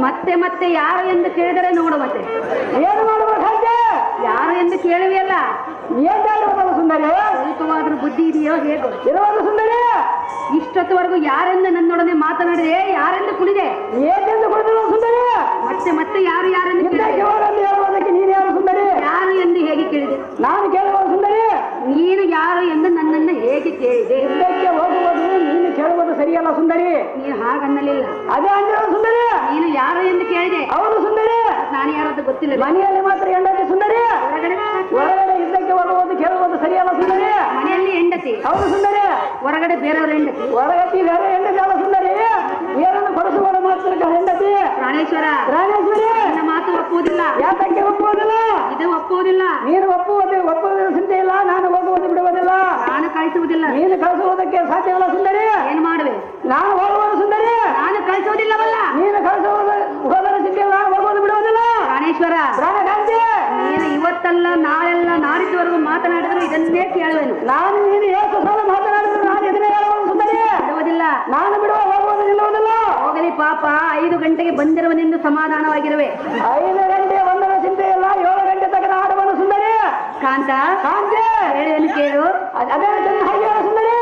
ಮತ್ತೆ ಮತ್ತೆ ಯಾರು ಎಂದು ಕೇಳಿದರೆ ನೋಡು. ಮತ್ತೆ
ಏನು ಮಾಡುವ ಸಾಧ್ಯ?
ಯಾರು ಎಂದು ಕೇಳುವೆಯಲ್ಲ,
ಏನ್ ಮಾಡುವುದಲ್ಲ ಸುಂದರಿ?
ಸ್ವಲ್ಪವಾದ್ರೂ ಬುದ್ಧಿ ಇದೆಯೋ ಹೇಗೋ?
ಇರುವುದು ಸುಂದರಿ.
ಇಷ್ಟೊತ್ತವರೆಗೂ ಯಾರೆಂದು ನನ್ನೊಡನೆ ಮಾತನಾಡಿದೆ, ಯಾರೆಂದು ಕುಣಿದೆ,
ಏಕೆಂದು ಕೊಡುವುದು ಸುಂದರಿ?
ಮತ್ತೆ ಮತ್ತೆ ಯಾರು ಯಾರೆಂದು
ಇದ್ದಕ್ಕೆ
ಕೇಳಿದೆ?
ಹೋಗಲು ಹೇಳುವುದಕ್ಕೆ ನೀನು ಯಾರು ಸುಂದರಿ?
ಯಾರು ಎಂದು ಹೇಗೆ ಕೇಳಿದೆ?
ನಾನು ಕೇಳುವ ಸುಂದರಿ.
ನೀನು ಯಾರು ಎಂದು ನನ್ನನ್ನು ಹೇಗೆ ಕೇಳಿದೆ?
ಇದ್ದಕ್ಕೆ ಹೋಗುವುದು ನೀನು ಕೇಳುವುದು ಸರಿಯಲ್ಲ ಸುಂದರಿ.
ನೀನು ಹಾಗನ್ನಲಿಲ್ಲ.
ಅದೇ ಅಂದಿರೋ ಸುಂದರಿ.
ನೀನು ಯಾರು ಎಂದು ಕೇಳಿದೆ.
ಹೌದು ಸುಂದರಿ.
ನಾನು ಯಾರದ್ದು ಗೊತ್ತಿಲ್ಲ.
ಮನೆಯಲ್ಲಿ ಮಾತ್ರ ಹೆಂಡತಿ ಸುಂದರಿ.
ಹೊರಗಡೆ
ಹೊರಗಡೆ ಇದ್ದಕ್ಕೆ ಹೋಗುವುದು ಕೇಳುವುದು ಸರಿಯಲ್ಲ ಸುಂದರಿ.
ಮನೆಯಲ್ಲಿ ಹೆಂಡತಿ,
ಹೌದು ಸುಂದರಿ.
ಹೊರಗಡೆ ಬೇರೆಯವರ ಹೆಂಡತಿ.
ಹೊರಗತಿ ಬೇರೆ ಹೆಂಡತಿ ಅಲ್ಲ ಸುಂದರಿ. ಏನನ್ನು ಕೊಡಿಸುವ ಮಾತ್ರ ಹೆಂಡತಿ.
ಪ್ರಾಣೇಶ್ವರ,
ರಾಜೇಶ್ವರಿ,
ನನ್ನ ಮಾತು ಒಪ್ಪುವುದಿಲ್ಲ.
ಯಾತಕ್ಕೆ ಒಪ್ಪುವುದಿಲ್ಲ?
ಇದು ಒಪ್ಪುವುದಿಲ್ಲ.
ನೀನು ಒಪ್ಪುವುದಿಲ್ಲ ಚಿಂತೆ ಇಲ್ಲ. ನಾನು ಹೋಗುವುದು ಬಿಡುವುದಿಲ್ಲ.
ನಾನು ಕಳಿಸುವುದಿಲ್ಲ.
ನೀನು ಕಳಿಸುವುದಕ್ಕೆ ಸಾಧ್ಯವಿಲ್ಲ ಸುಂದರಿ.
ಏನು ಮಾಡುವೆ?
ನಾನು ಹೋಗುವುದು ಸುಂದರಿ.
ನಾನು ಕಳಿಸುವುದಿಲ್ಲವಲ್ಲ.
ನೀನು ಕಳಿಸುವುದು ಹೋದರೆ ಚಿಂತೆ ಇಲ್ಲ. ನಾನು ಹೋಗುವುದು ಬಿಡುವುದಿಲ್ಲ.
ಪ್ರಾಣೇಶ್ವರ,
ಪ್ರಾಣಕಾಂತಿ,
ನೀನು ಇವತ್ತಲ್ಲ ನಾಳೆಲ್ಲ ನಾಡಿದ್ದವರೆಗೂ ಮಾತನಾಡಿದ್ರು ಇದನ್ನೇ ಕೇಳುವೆನು.
ನಾನು ನೀನು ಎಷ್ಟು ಸಲ ಮಾತನಾಡಿದ್ರು ನಾನು ಇದನ್ನೇ ಹೇಳುವುದು ಸುಂದರಿ.
ಬಿಡುವುದಿಲ್ಲ.
ನಾನು ಬಿಡುವ ಹೋಗುವುದು ನಿಲ್ಲುವುದಿಲ್ಲ.
ಹೋಗಲಿ ಪಾಪ, 5 ಗಂಟೆಗೆ ಬಂದಿರುವನೆಂದು ಸಮಾಧಾನವಾಗಿರುವೆ.
5 ಗಂಟೆ ಒಂದರ ಚಿಂತೆ ಇಲ್ಲ. 7 ಗಂಟೆ ತನಕ ಆಡುವನು ಸುಂದರಿ.
ಕಾಂತ,
ಕಾಂತಿ,
ಹೇಳುವೆನು ಕೇಳು.
ಅದೇ ಚೆನ್ನ ಹಾಗೆ ಹೇಳು ಸುಂದರಿ.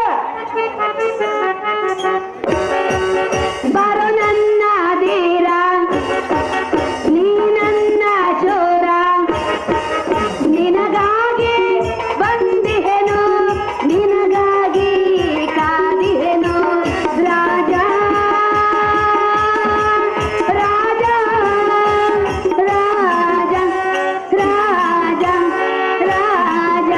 ಬಾರೋ ನನ್ನ ಧೀರ, ನೀ ನನ್ನ ಚೋರ, ನಿನಗಾಗಿ ಬಂದಿಹೆನು, ನಿನಗಾಗಿ ಕಾದಿಹೆನು. ರಾಜ ರಾಜ ರಾಜ ರಾಜ ರಾಜ.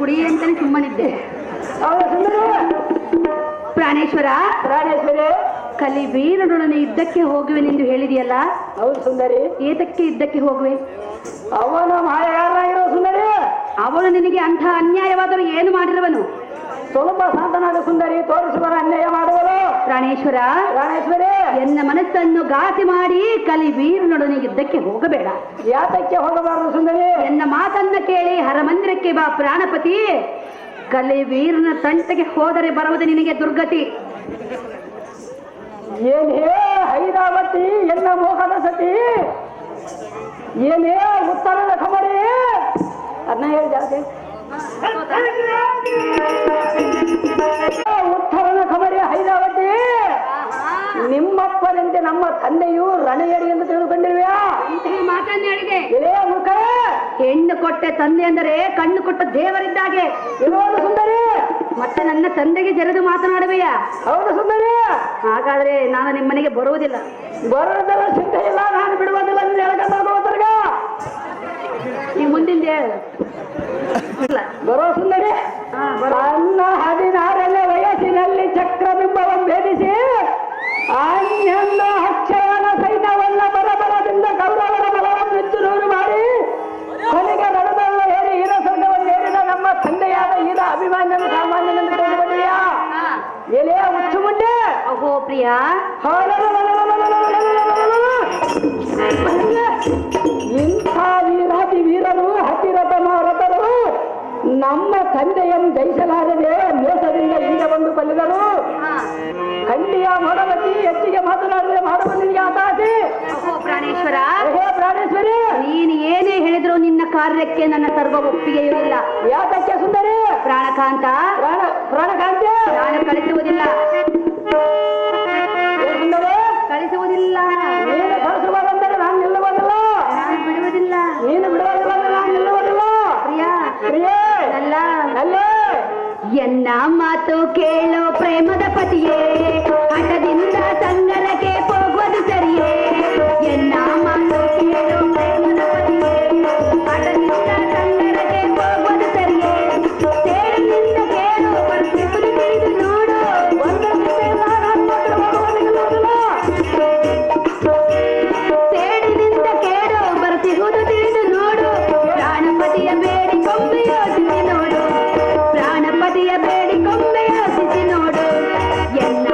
ಕುಡಿ ಅಂತಾನೆ ಸುಮ್ಮನಿದ್ದೆ.
ಹೌದಾ ಸುಂದರಿ?
ಪ್ರಾಣೇಶ್ವರ,
ಪ್ರಾಣೇಶ್ವರಿ,
ಕಲಿವೀರನೊಡನೆ ಯುದ್ಧಕ್ಕೆ ಹೋಗುವೆನೆಂದು ಹೇಳಿದೆಯಲ್ಲ,
ಹೌದು ಸುಂದರಿ.
ಏತಕ್ಕೆ ಯುದ್ಧಕ್ಕೆ ಹೋಗುವೆ?
ಅವನ ಮಾಯಗಾರನಾಗಿರೋ ಸುಂದರಿ.
ಅವನು ನಿನಗೆ ಅಂಥ ಅನ್ಯಾಯವಾದರೂ ಏನು ಮಾಡಿರುವನು?
ಸ್ವಲ್ಪ ಶಾಂತನಾದ ಸುಂದರಿ, ತೋರಿಸುವರ ಅನ್ಯಾಯ ಮಾಡುವರು.
ಪ್ರಾಣೇಶ್ವರ,
ಪ್ರಾಣೇಶ್ವರಿ,
ಎನ್ನ ಮನಸ್ಸನ್ನು ಘಾಸಿ ಮಾಡಿ ಕಲಿವೀರನೊಡನೆ ಯುದ್ಧಕ್ಕೆ ಹೋಗಬೇಡ.
ಯಾತಕ್ಕೆ ಹೋಗಬಾರದು ಸುಂದರಿ?
ಎನ್ನ ಮಾತನ್ನ ಕೇಳಿ ಹರಮಂದಿರಕ್ಕೆ ಬಾ ಪ್ರಾಣಪತಿ. ಕಲಿವೀರನ ತಂಟೆಗೆ ಹೋದರೆ ಬರುವುದು ನಿನಗೆ ದುರ್ಗತಿ.
ಏನೇ ಹೈರಾವತಿ ಎನ್ನ ಮೋಹನ ಸತಿ, ಏನೇ ಉತ್ತರದ ಖಬರಿ, ಅದನ್ನ ಹೇಳಿ ಜಾಸ್ತಿ. ಉತ್ತರನ ಖಬರಿ ಹೈರಾವತಿ, ನಿಮ್ಮಪ್ಪನಂತೆ ನಮ್ಮ ತಂದೆಯು ರಣಯಡಿ ಎಂದು ತಿಳಿದುಕೊಂಡಿರುವೆಯಾ?
ಇಂತಹ ಮಾತನ್ನ ಹೇಳಿದೆ.
ಇದೇ ಮುಖ
ಹೆಣ್ಣು ಕೊಟ್ಟೆ ತಂದೆ ಅಂದರೆ ಕಣ್ಣು ಕೊಟ್ಟ ದೇವರಿದ್ದಾಗೆ
ಇರುವುದು ಸುಂದರಿ.
ಮತ್ತೆ ನನ್ನ ತಂದೆಗೆ ಜರೆದು ಮಾತನಾಡುವೆಯಾ?
ಹೌದು ಸುಂದರಿ.
ಹಾಗಾದ್ರೆ ನಾನು ನಿಮ್ಮನೆಗೆ ಬರುವುದಿಲ್ಲ.
ಬರೋದೆಲ್ಲ ಚಿಂತೆ ಇಲ್ಲ, ನಾನು ಬಿಡುವುದಿಲ್ಲ. ನೀನು ಹೇಳ್ಕೊಂಡಾಗ
ಈ ಮುಂದಿಂದ ಇಲ್ಲ.
ಬರೋ ಸುಂದರಿ. ನನ್ನ 16ನೇ ವಯಸ್ಸಿನಲ್ಲಿ ಚಕ್ರಬಿಂಬವನ್ನು ಭೇದಿಸಿ ಅನ್ಯನ್ನ ಅಕ್ಷಯನ ಸೈನ್ಯವನ್ನ ಬರಬರದಿಂದ ಕೌರವರ ಬಲವನ್ನು ಹೆಚ್ಚು ಮಾಡಿ ಕೊನೆಗೆ ರಣದಲ್ಲ ಹೇರಿ ಹೀರ ಸ್ವರ್ಗವನ್ನು ಏರಿದ ನಮ್ಮ ತಂದೆಯಾದ ಹೀರ ಅಭಿಮಾನ್ಯನು ಸಾಮಾನ್ಯನೆಂದು ತಿಳಿದುಕೊಂಡಿಯಾ? ಎಲೆಯ ಹುಚ್ಚು ಮುಂಡೆ.
ಅಹೋ ಪ್ರಿಯ,
ಇಂಥ ವೀರಾತಿ ವೀರರು ಹತಿರಥ ರಥರು ನಮ್ಮ ತಂದೆಯನ್ನು ಜಯಿಸಲಾರದೆ ಮೋಸದಿಂದ ಹಿಂದೆ ಬಂದು ಕೊಲ್ಲಿದರು. ಖಂಡಿಯ ಮಾಡವತಿ ಹೆಚ್ಚಿಗೆ ಮಾತನಾಡದೆ ಮಾಡುವ ನಿನಗೆ ಆತಾಸೆ.
ಅಹೋ ಪ್ರಾಣೇಶ್ವರ,
ಹೇ ಪ್ರಾಣೇಶ್ವರಿ,
ನೀನು ಏನೇ ಹೇಳಿದ್ರು ನಿನ್ನ ಕಾರ್ಯಕ್ಕೆ ನನ್ನ ಸರ್ವ ಒಪ್ಪಿಗೆಯೂ ಇಲ್ಲ.
ಯಾತಕ್ಕೆ ಸುಂದರಿ?
ಪ್ರಾಣಕಾಂತ,
ಪ್ರಾಣಕಾಂತಿ,
ನಾನು ಕಳಿಸುವುದಿಲ್ಲ.
ಸುಂದರಿ,
ಕಳಿಸುವುದಿಲ್ಲ.
ನೀನು ಕಳಿಸುವುದಂದರೆ ನಾನು ನಿಲ್ಲುವುದಿಲ್ಲ.
ನಾನು ಬಿಡುವುದಿಲ್ಲ.
ನೀನು ಬಿಡುವುದಿಲ್ಲ ಅಂದರೆ ನಾನು ನಿಲ್ಲುವುದಿಲ್ಲ.
ಪ್ರಿಯ,
ಪ್ರಿಯೇ,
ಅಲ್ಲ
ಅಲ್ಲೇ
ಎನ್ನ ಮಾತು ಕೇಳೋ ಪ್ರೇಮದ ಪತಿಯೇ, ಹಠದಿಂದ ಸಂಗರಕ್ಕೆ ಹೋಗುವುದು ಸರಿಯೇ. ಎನ್ನ ಮಾತು ಕೇಳೋ ಪ್ರೇಮದ ಪತಿಯೇ, ಹಠದಿಂದ ಸಂಗರಕ್ಕೆ ಹೋಗುವುದು ಸರಿಯೇ. ಸೇಡಿನಿಂದ ಕೇಳು ಬರ್ತಿರುವುದು ತಿಳಿದು ನೋಡು. ಸೇಡಿನಿಂದ ಕೇಳು ಬರ್ತಿರುವುದು ತಿಳಿದು ನೋಡು. ಪ್ರಾಣಪತಿಯ ಬೇಡಿಕೊಂಬೆ ಯೋಚಿಸಿ ನೋಡು. ಪ್ರಾಣಪತಿಯ ಬೇಡಿಕೊಂಬೆ ಯೋಚಿಸಿ ನೋಡು. ಎನ್ನ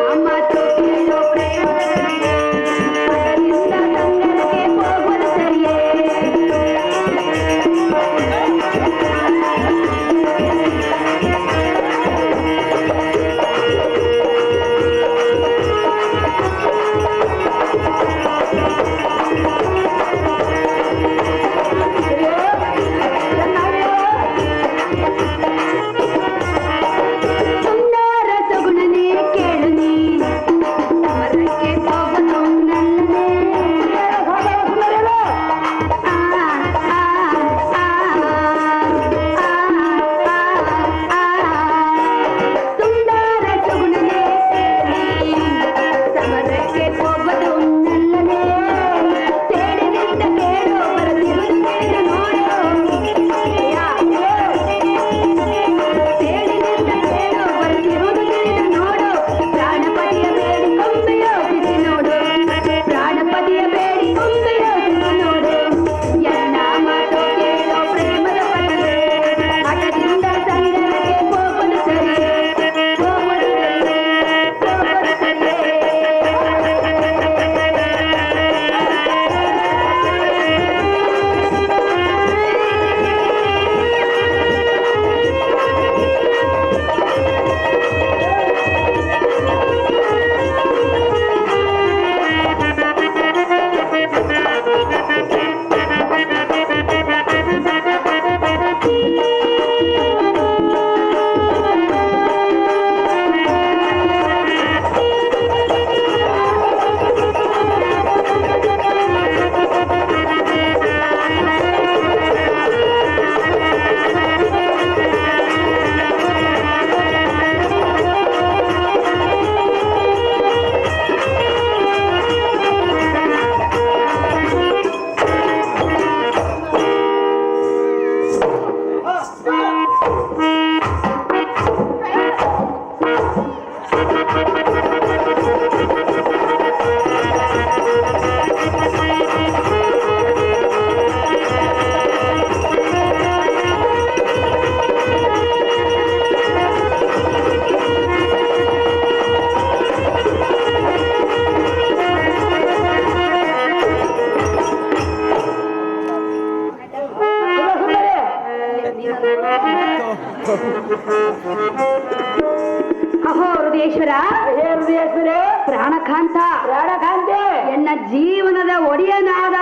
ಪ್ರಾಣೇಶ್ವರ, ಪ್ರಾಣಕಾಂತ,
ಪ್ರಾಣಕಾಂತಿ,
ಎನ್ನ ಜೀವನದ ಒಡೆಯನಾದ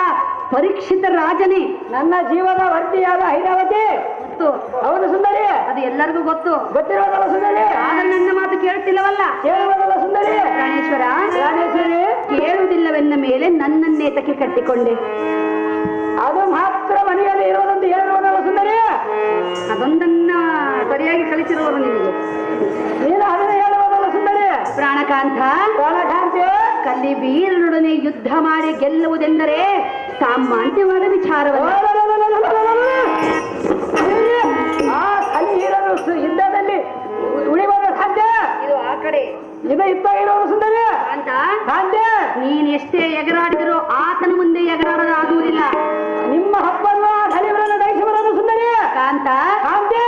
ಪರೀಕ್ಷಿತ ರಾಜನೇ,
ನನ್ನ ಜೀವದ ವರ್ತಿಯಾದ ಐರಾವತಿ.
ಗೊತ್ತು,
ಹೌದು ಸುಂದರಿ,
ಅದು ಎಲ್ಲರಿಗೂ ಗೊತ್ತು.
ಗೊತ್ತಿರೋದಲ್ಲ ಸುಂದರಿ,
ಆದ್ರೆ ನನ್ನ ಮಾತು ಕೇಳ್ತಿಲ್ಲವಲ್ಲ.
ಕೇಳುವುದಲ್ಲ ಸುಂದರಿ.
ಪ್ರಾಣೇಶ್ವರ,
ಪ್ರಾಣೇಶ್ವರಿ,
ಕೇಳುವುದಿಲ್ಲವೆನ್ನ ಮೇಲೆ ನನ್ನನ್ನೇ ತಕ್ಕೆ ಕಟ್ಟಿಕೊಂಡೆ.
ಅದು ಮಾತ್ರ ಮನೆಯಲ್ಲಿ ಇರೋದಂತ ಹೇಳುವುದಲ್ಲ ಸುಂದರಿ.
ಅದೊಂದನ್ನ ಸರಿಯಾಗಿ ಕಲಿಸಿರುವರು ನಿಮಗೆ.
ನೀನು ಅದನ್ನ ಹೇಳುವುದಲ್ಲ ಸುಂದರಿ.
ಪ್ರಾಣಕಾಂತ,
ಪ್ರಾಣಕಾಂತಿ,
ಕಲ್ಲಿ ವೀರನೊಡನೆ ಯುದ್ಧ ಮಾಡಿ ಗೆಲ್ಲುವುದೆಂದರೆ ಸಾಮಾನ್ಯವಾದ ವಿಚಾರವಲ್ಲ.
ಆ ಕಲಿಹೀರನು ಯುದ್ಧದಲ್ಲಿ ಉಳಿಯುವುದು ಸಾಧ್ಯ.
ಇದು ಆ ಕಡೆ
ಇದು ಇತ್ತ ಇರೋರು ಸುಂದರಿ.
ಅಂತ
ಕಾಂತಿ,
ನೀನ್ ಎಷ್ಟೇ ಎಗರಾಡಿದರೂ ಆತನ ಮುಂದೆ ಎಗರಾಡಲಾಗುವುದಿಲ್ಲ.
ನಿಮ್ಮ ಹಬ್ಬನ್ನು ಆ ಕಲಿವರನ್ನು ದಹಿಸಬಾರದು ಸುಂದರಿ.
ಕಾಂತ,
ಕಾಂತಿ,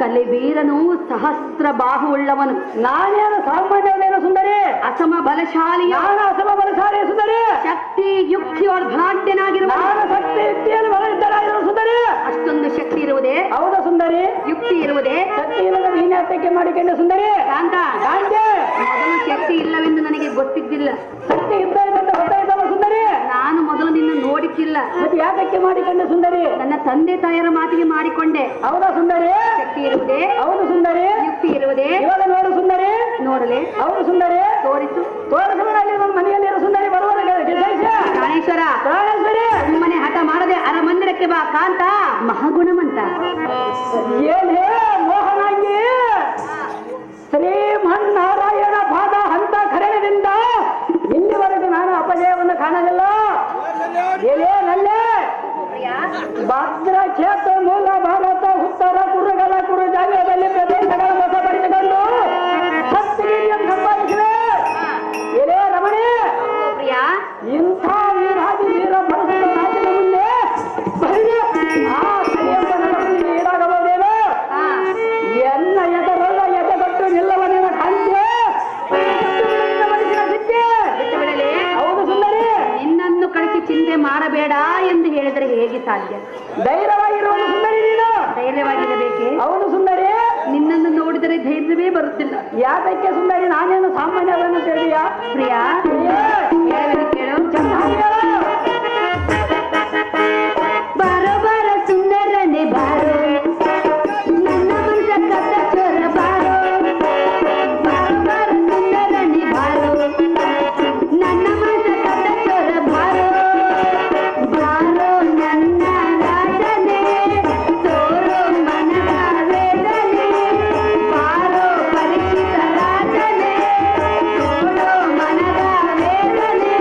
ಕಲಿವೀರನು ಸಹಸ್ರ ಬಾಹುವುಳ್ಳವನು.
ನಾನೇನು ಸಾಮಾನ್ಯವನೇನು ಸುಂದರಿ.
ಅಸಮ ಬಲಶಾಲಿಯ,
ನಾನು ಅಸಮ ಬಲಶಾಲಿ ಸುಂದರಿ.
ಶಕ್ತಿ ಯುಕ್ತಿಯೊಳಭಾಗ್ಯನಾಗಿರುವ,
ನಾನು ಶಕ್ತಿ ಯುಕ್ತಿಯಲ್ಲಿ ಬಲಿಷ್ಠರಾಗಿರುವ ಸುಂದರಿ.
ಅಷ್ಟೊಂದು ಶಕ್ತಿ ಇರುವುದೇ,
ಹೌದಾ ಸುಂದರಿ.
ಯುಕ್ತಿ ಇರುವುದೇ.
ಶಕ್ತಿ ಇಲ್ಲದ ನೀನ್ಯಾತಕ್ಕೆ ಮಾಡಿಕೊಂಡೆ ಸುಂದರಿ.
ಕಾಂತ,
ಕಾಂತಿ,
ಮೊದಲು ಶಕ್ತಿ ಇಲ್ಲವೆಂದು ನನಗೆ ಗೊತ್ತಿದ್ದಿಲ್ಲ.
ಶಕ್ತಿ ಇದ್ದ ಇದ್ದಂತ ಗೊತ್ತಾಯ್ತಲ್ಲ ಸುಂದರಿ.
ನಾನು ಮೊದಲು ನಿನ್ನ ನೋಡಿಕ್ಕಿಲ್ಲ.
ಮತ್ತೆ ಯಾತಕ್ಕೆ ಮಾಡಿಕೊಂಡೆ ಸುಂದರಿ.
ನನ್ನ ತಂದೆ ತಾಯರ ಮಾತಿಗೆ ಮಾಡಿಕೊಂಡೆ.
ಹೌದಾ ಸುಂದರಿ.
ಶಕ್ತಿ ಇರುವುದೇ,
ಹೌದು ಸುಂದರಿ.
ಯುಕ್ತಿ ಇರುವುದೇ.
ಇವಾಗ ನೋಡು ಸುಂದರಿ.
ನೋಡಲೆ,
ಹೌದು ಸುಂದರಿ.
ತೋರಿಸು.
ತೋರಿಸುವಲ್ಲಿ ನಮ್ಮ ಮನೆಯಲ್ಲಿ ಇರೋ ಸುಂದರಿ ಬರುವಾಗ
ಪ್ರಾಣೇಶ್ವರ,
ಪ್ರಾಣೇಶ್ವರಿ,
ಸುಮ್ಮನೆ ಹಠ ಮಾಡದೆ ಅರಮಂದಿರಕ್ಕೆ ಬಾ. ಕಾಂತ ಮಹಾಗುಣವಂತ.
ಏನೇ ಮೋಹನಾಂಗಿ, ಶ್ರೀಮನ್ನಾರಾಯಣ ಪಾದ ಹಂತ ಕರೆಯದಿಂದ ಇಲ್ಲಿವರೆಗೂ ನಾನು ಅಪಜಯವನ್ನು ಕಾಣಲಿಲ್ಲ. ಏನೇ ನಲ್ಲೇ ಭದ್ರ ಕ್ಷೇತ್ರ ಮೂಲ ಭಾರತ ಉತ್ತರ ಕುರುಗಳ ಕುರು ಜಾಗದಲ್ಲಿ ಪ್ರದೇಶಗಳ ವಶಪಡಿಸಿಕೊಂಡು ಸಪ್ತಗಿರಿಯನ್ನು ಸಂಪಾದಿಸಿವೆ. ಏನೇ ರಮಣಿ,
ಪ್ರಿಯಾ,
ಇಂಥ ವೀರಾದಿ ವೀರ ಭರತ ರಾಜನ ಮುಂದೆ ಆ ಕಲಿಯಂಬನಿಗೆ ಈಡಾಗಬಹುದೇನೋ. ಎನ್ನ ಎದರಲ್ಲ ಎದೆಗೊಟ್ಟು ನಿಲ್ಲವನೇನ ಕಾಂತೆ ಮನಸ್ಸಿನ ಸಿಕ್ಕೆ.
ಬಿಟ್ಟು ಬಿಡಲಿ.
ಹೌದು ಸುಂದರಿ.
ನಿನ್ನನ್ನು ಕಳಿಸಿ ಚಿಂತೆ ಮಾಡಬೇಡ ಎಂದು ಹೇಳಿದರೆ ಹೇಗೆ ಸಾಧ್ಯ?
ಧೈರ್ಯವಾಗಿರುವ ಸುಂದರಿ ನೀನು.
ಧೈರ್ಯವಾಗಿರಬೇಕೆ?
ಹೌದು ಸುಂದರಿ.
ನಿನ್ನನ್ನು ನೋಡಿದರೆ ಧೈರ್ಯವೇ ಬರುತ್ತಿಲ್ಲ.
ಯಾತಕ್ಕೆ ಸುಂದರಿ? ನಾನೇನು ಸಾಮಾನ್ಯವನ್ನು ತಿಳಿಯಾ?
ಪ್ರಿಯಾ, ಹೇಳುವೆನು ಕೇಳು.
ಚೆನ್ನಾಗಿ ಹೇಳು.
ಬಾರೋ ಬಾರೋ ಸುಂದರನೆ ಬಾರೋ, ನನ್ನ ಮನಸ ಕತ್ತ ಚೋರ ಬಾರೋ. ಬಾರೋ ಬಾರೋ ಸುಂದರನೆ ಬಾರೋ, ನನ್ನ ಮನಸ ಕತ್ತ ಚೋರ ಬಾರೋ. ಬಾರೋ ನನ್ನ ರಾಜನೇ, ತೋರೋ ಮನದ ವೇದನೆ. ಬಾರೋ ಪರೀಕ್ಷಿತ ರಾಜನೇ, ತೋರೋ ಮನದ ವೇದನೆ.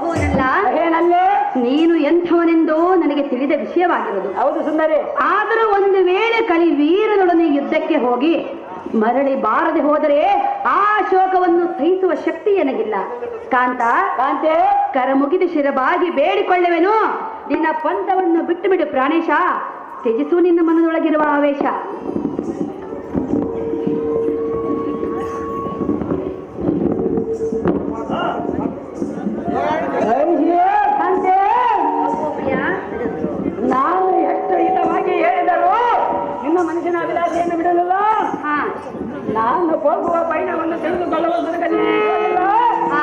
ಓಹೋನಲ್ಲ,
ಏನಲ್ಲೇ?
ನೀನು ಎಂಥವನೆಂದು ನನಗೆ ತಿಳಿದ ವಿಷಯವಾಗಿರುವುದು.
ಹೌದು ಸುಂದರಿ.
ಆದರೂ ಒಂದು ವೇಳೆ ಕಲಿ ವೀರನೊಡನೆ ಯುದ್ಧಕ್ಕೆ ಹೋಗಿ ಮರಳಿ ಬಾರದೆ ಹೋದರೆ ಆ ಶೋಕವನ್ನು ಸಹಿಸುವ ಶಕ್ತಿ ನನಗಿಲ್ಲ. ಕಾಂತ,
ಕಾಂತೆ,
ಕರ ಮುಗಿದು ಶಿರಬಾಗಿ ಬೇಡಿಕೊಳ್ಳುವೆನು, ನಿನ್ನ ಪಂಥವನ್ನು ಬಿಟ್ಟು ಬಿಡು ಪ್ರಾಣೇಶ, ತ್ಯಜಿಸು ನಿನ್ನ ಮನದೊಳಗಿರುವ ಆವೇಶ.
ಕಾಂತೆ, ನಾನು ಎಷ್ಟು ಹಿತವಾಗಿ ಹೇಳಿದರು ನಿನ್ನ ಮನಸ್ಸಿನ ಅಭಿಲಾಷೆಯನ್ನು ಬಿಡಲಿಲ್ಲ.
ಹಾ
ನಾನು ಹೋಗುವ ಪಯಣವನ್ನು ತಿಳಿದುಕೊಳ್ಳುವ ನನಗೆ
ಹಾ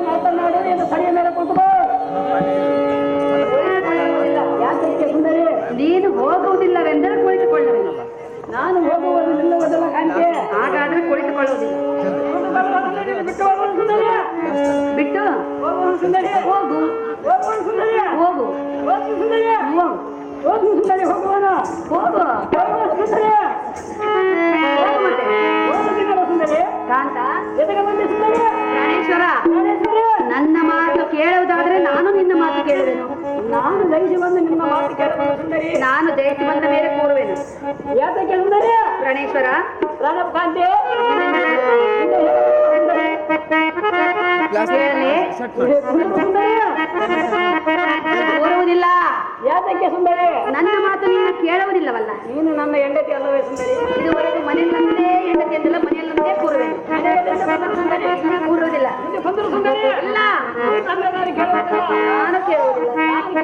ಮಾತನಾಡು ಎಂದು ಸರಿಯ ಮೇಲೆ ಕೂತ್ಕೋ. ಯಾಕೆ ಸುಂದರಿ?
ನೀನು ಹೋಗುವುದಿಲ್ಲವೆಂದರೆ ಕುಳಿತುಕೊಳ್ಳುವೆನು.
ನಾನು ಹೋಗುವುದು ನಿಲ್ಲುವುದಿಲ್ಲ ಕಾಂತೆ.
ಹಾಗಾದ್ರೆ ಕುಳಿತುಕೊಳ್ಳುವುದಿಲ್ಲ.
ಬಿಟ್ಟು ಹೋಗುವುದು ಸುಂದರಿ.
ಬಿಟ್ಟು
ಹೋಗುವುದು ಸುಂದರಿ.
ಹೋಗು,
ಹೋಗುವುದು ಸುಂದರಿ.
ಹೋಗು,
ಹೋಗು ಸುಂದರಿ.
ಹೋಗು,
ಹೋಗು ಸುಂದರಿ. ಹೋಗುವನು.
ಹೋಗು,
ಹೋಗುವುದು ಸುಂದರಿ.
ಹೋಗು ಮತ್ತೆ.
ಹೋಗುವುದಿಲ್ಲ ಸುಂದರಿ.
ಕಾಂತ,
ಎದಕ್ಕೆ ಬಂದೆ ಸುಂದರಿ?
ಪ್ರಾಣೇಶ್ವರ,
ಪ್ರಾಣೇಶ್ವರಿ,
ನನ್ನ ಮಾತು ಕೇಳುವುದಾದ್ರೆ ನಾನು ನಿನ್ನ ಮಾತು ಕೇಳುವೆನು.
ನಾನು ಜಯಿಸಿ ಬಂದು ನಿಮ್ಮ ಮಾತು ಕೇಳಬೇಕು ಸುಂದರಿ.
ನಾನು ಜಯಿಸಿ ಬಂದ ಮೇಲೆ ಕೂರುವೆನು.
ಯಾತಕ್ಕೆ ಸುಂದರಿ?
ಪ್ರಾಣೇಶ್ವರ,
ಪ್ರಾಣಪ್ಪ ಕಾಂತೆ,
ಕೇಳಲಿ,
ಸುಂದರಿ.
ಕೂರುವುದಿಲ್ಲ.
ಯಾತಕ್ಕೆ ಸುಂದರಿ?
ನನ್ನ ಮಾತು ನೀನು ಕೇಳುವುದಿಲ್ಲವಲ್ಲ.
ನೀನು ನನ್ನ ಹೆಂಡತಿ ಅಲ್ಲವೇ ಸುಂದರಿ?
ಇದುವರೆಗೂ ಮನೆಯಲ್ಲಂದೇ ಹೆಂಡತಿಯಂತೆಲ್ಲ ಮನೆಯಲ್ಲಂದೇ ಕೂರುವೆನು.
ಸುಂದರಿ,
ಕೂರುವುದಿಲ್ಲ.
ಇಲ್ಲಿ ಬಂದರು ಸುಂದರಿ.
ಇಲ್ಲ,
ನನ್ನ ನಾನು ಕೇಳುವುದಿಲ್ಲ.
ನಾನು ಕೇಳುವುದಿಲ್ಲ.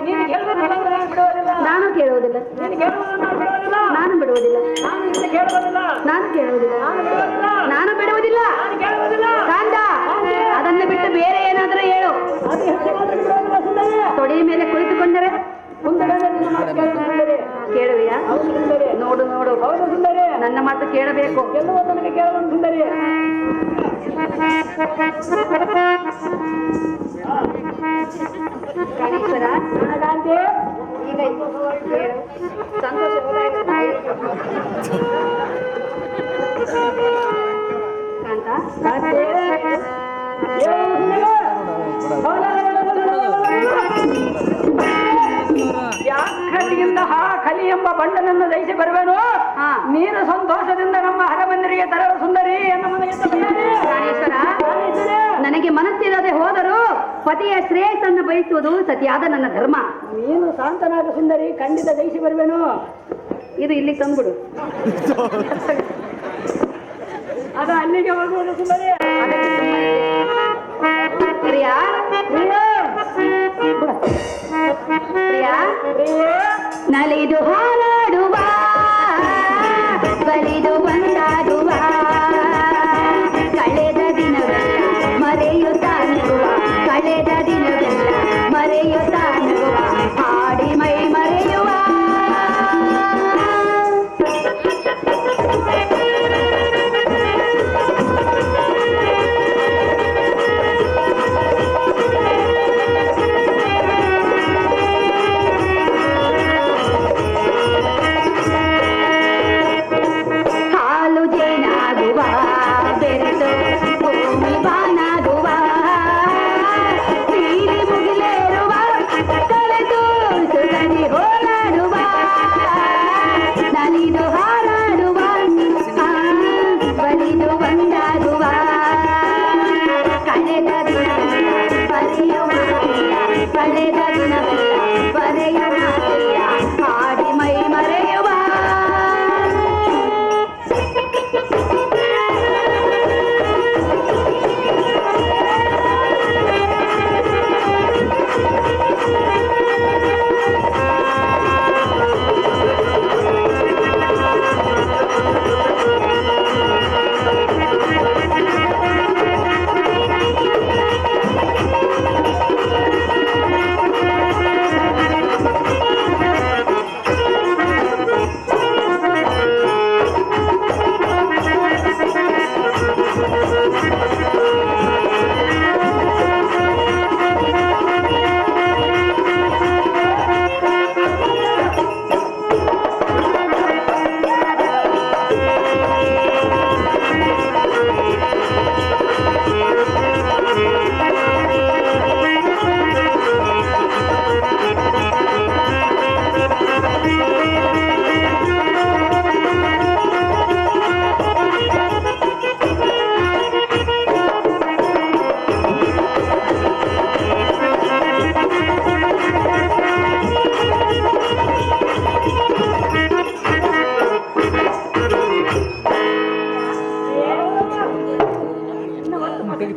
ನೀನು ಕೇಳುವುದಿಲ್ಲ ಅಂದ್ರೆ ನಾನು ಬಿಡುವುದಿಲ್ಲ.
ನಾನು ಕೇಳುವುದಿಲ್ಲ.
ನೀನು ಕೇಳುವುದನ್ನು ನಾನು ಬಿಡುವುದಿಲ್ಲ.
ನಾನು ಬಿಡುವುದಿಲ್ಲ.
ನಾನು ನಿನ್ನ ಕೇಳುವುದಿಲ್ಲ.
ನಾನು ಕೇಳುವುದಿಲ್ಲ.
ನಾನು ಬಿಡುವುದಿಲ್ಲ.
ನಾನು ಬಿಡುವುದಿಲ್ಲ.
ನಾನು ಕೇಳುವುದಿಲ್ಲ.
ಕಾಂತ, ಅದನ್ನು ಬಿಟ್ಟು ಬೇರೆ ಏನಾದರೂ ಹೇಳು.
ಅದು ಹೆಚ್ಚು ಮಾತ್ರ ಬಿಡುವುದಿಲ್ಲ ಸುಂದರಿ.
ತೊಡೆಯ ಮೇಲೆ ಕುಳಿತುಕೊಂಡರೆ
ಸುಂದರಿ ನಿನ್ನ ಮಾತು ಕೇಳುವುದು ಸುಂದರಿ.
ಕೇಳುವಿಯಾ?
ಹೌದು ಸುಂದರಿ.
ನೋಡು ನೋಡು,
ಹೌದು ಸುಂದರಿ.
ನನ್ನ ಮಾತು ಕೇಳಬೇಕು.
ಗೆಲ್ಲುವ ನನಗೆ ಕೇಳುವುದು ಸುಂದರಿ.
ಪ್ರಾಣೇಶ್ವರ,
ಕಾಂತೆ,
ಈಗ ಹೇಳು. ಸಂತೋಷ ಕಾಂತ,
ಕಾಂತೆ, ವ್ಯಾಘ್ರತೆಯಿಂತಹ ಕಲಿ ಎಂಬ ಬಂಡನನ್ನು ಜಯಿಸಿ ಬರುವೆನು.
ಹಾ.
ನೀನು ಸಂತೋಷದಿಂದ ನಮ್ಮ ಹರಮಂದಿರಿಗೆ ತರಲು ಸುಂದರಿ ಎನ್ನ ಮನೆಗೆ
ಪ್ರಾಣೇಶ್ವರ, ನನಗೆ ಮನಸ್ಸಿಲ್ಲದೆ ಹೋದರೂ ಪತಿಯ ಶ್ರೇಯಸ್ಸನ್ನು ಬಯಸುವುದು ಸತಿಯಾದ ನನ್ನ ಧರ್ಮ.
ನೀನು ಶಾಂತನಾದ ಸುಂದರಿ, ಖಂಡಿತ ಜಯಿಸಿ ಬರುವೆನು.
ಇದು ಇಲ್ಲಿಗೆ ತಂದ್ಬಿಡು.
ಅದು ಅಲ್ಲಿಗೆ ಹೋಗುವುದು ಸುಂದರಿ.
ಅದಕ್ಕೆ ಸುಮ್ಮನೆ ಪ್ರಿಯಾ, ಪ್ರಿಯಾ, ನಲಿದು ಹಾರಾಡುವ ಬಲಿದು ಬಂದಾಡುವ ಕಳೆದ ದಿನವೆಲ್ಲ ಮರೆಯುತ್ತಾ ನಗುವ, ಕಳೆದ ದಿನವೆಲ್ಲ ಮರೆಯುತ್ತಾ ನಗುವ, ಹಾಡಿ ಮೈ ಮರೆಯುವ.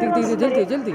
ಜಲ್ದಿ ಜಲ್ದಿ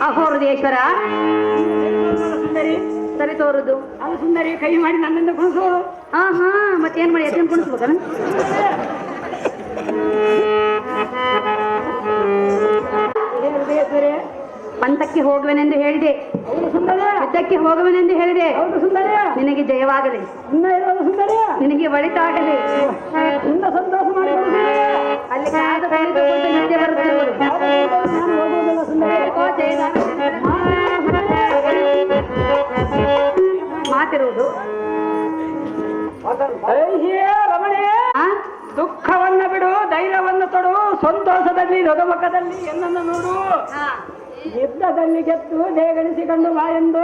ಅಹೋರುದೇಶ್ವರ
ಸುಂದರಿ
ಸರಿ ತೋರುದು.
ಅದು ಸುಂದರಿ ಕೈ ಮಾಡಿ ನನ್ನಿಂದ ಕುಣಿಸು.
ಹಾ ಹಾ ಮತ್ತೇನ್ ಮಾಡಿ ಎತ್ತನ್ ಕುಣಿಸ್ಬೇಕನ?
ಹೃದಯೇಶ್ವರಿ
ಪಂಥಕ್ಕೆ ಹೋಗುವೆನೆಂದು ಹೇಳಿದೆ,
ಹೌದು ಸುಂದರಿ,
ಯುದ್ಧಕ್ಕೆ ಹೋಗುವೆನೆಂದು ಹೇಳಿದೆ.
ಹೌದು ಸುಂದರಿ,
ನಿನಗೆ ಜಯವಾಗಲಿ,
ಇನ್ನ ಇರೋದು ಸುಂದರಿ,
ನಿನಗೆ ಒಳಿತಾಗಲಿ.
ಇನ್ನ ಸಂತೋಷ ಮಾಡಿಕೊಡುದು.
ಅಲ್ಲಿ ಕಾದು ಕುಳಿತುಕೊಂಡು ನಿದ್ದೆ ಬರುತ್ತಿರುವುದು.
ನಾನು ಹೋಗುವುದಿಲ್ಲ ಸುಂದರಿ.
ಓ ಮಾತಿರುವುದು.
ಐಹಿಯೇ ರಮಣಿ,
ಆ?
ದುಃಖವನ್ನ ಬಿಡು, ಧೈರ್ಯವನ್ನ ತೊಡು, ಸಂತೋಷದಲ್ಲಿ ರೊಗಮುಖದಲ್ಲಿ ಎನ್ನನ್ನು ನೋಡು.
ಹಾ.
ಯುದ್ಧದಲ್ಲಿ ಗೆದ್ದು ದೇಗಳಿಸಿಕೊಂಡು ಬಾ ಎಂದು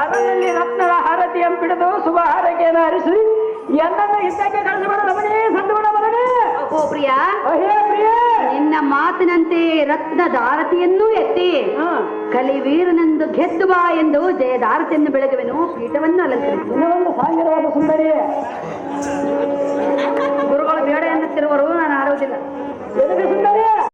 ಅರನಲ್ಲಿ ರತ್ನದ ಹಾರತಿಯನ್ನು ಬಿಡಿದು ಶುಭ ಹಾರೈಕೆಯನ್ನು ಹರಿಸಿ ಎನ್ನನ್ನು ಯುದ್ಧಕ್ಕೆ ಕಳಿಸಿಬಿಡು ರಮಣಿ, ಸಂದುಬಿಡ ಮರಣಿ.
ಓ ಪ್ರಿಯ,
ಅಹೇ ಪ್ರಿಯ,
ನಿನ್ನ ಮಾತಿನಂತೆ ರತ್ನದ ಆರತಿಯನ್ನೂ ಎತ್ತಿ ಕಲಿವೀರನೆಂದು ಗೆದ್ದು ಬಾ ಎಂದು ಜಯದಾರತಿಯನ್ನು ಬೆಳಗುವೆನು, ಪೀಠವನ್ನು ಅಲಂಕರಿಸು.
ಇನ್ನೊಂದು ಸಾಂಗಿರವಾದ ಸುಂದರಿ,
ಗುರುಗಳು ಬೇಡ ಎನ್ನುತ್ತಿರುವರು, ನಾನು ಆಡುವುದಿಲ್ಲ.
ಎದುರು ಸುಂದರಿ,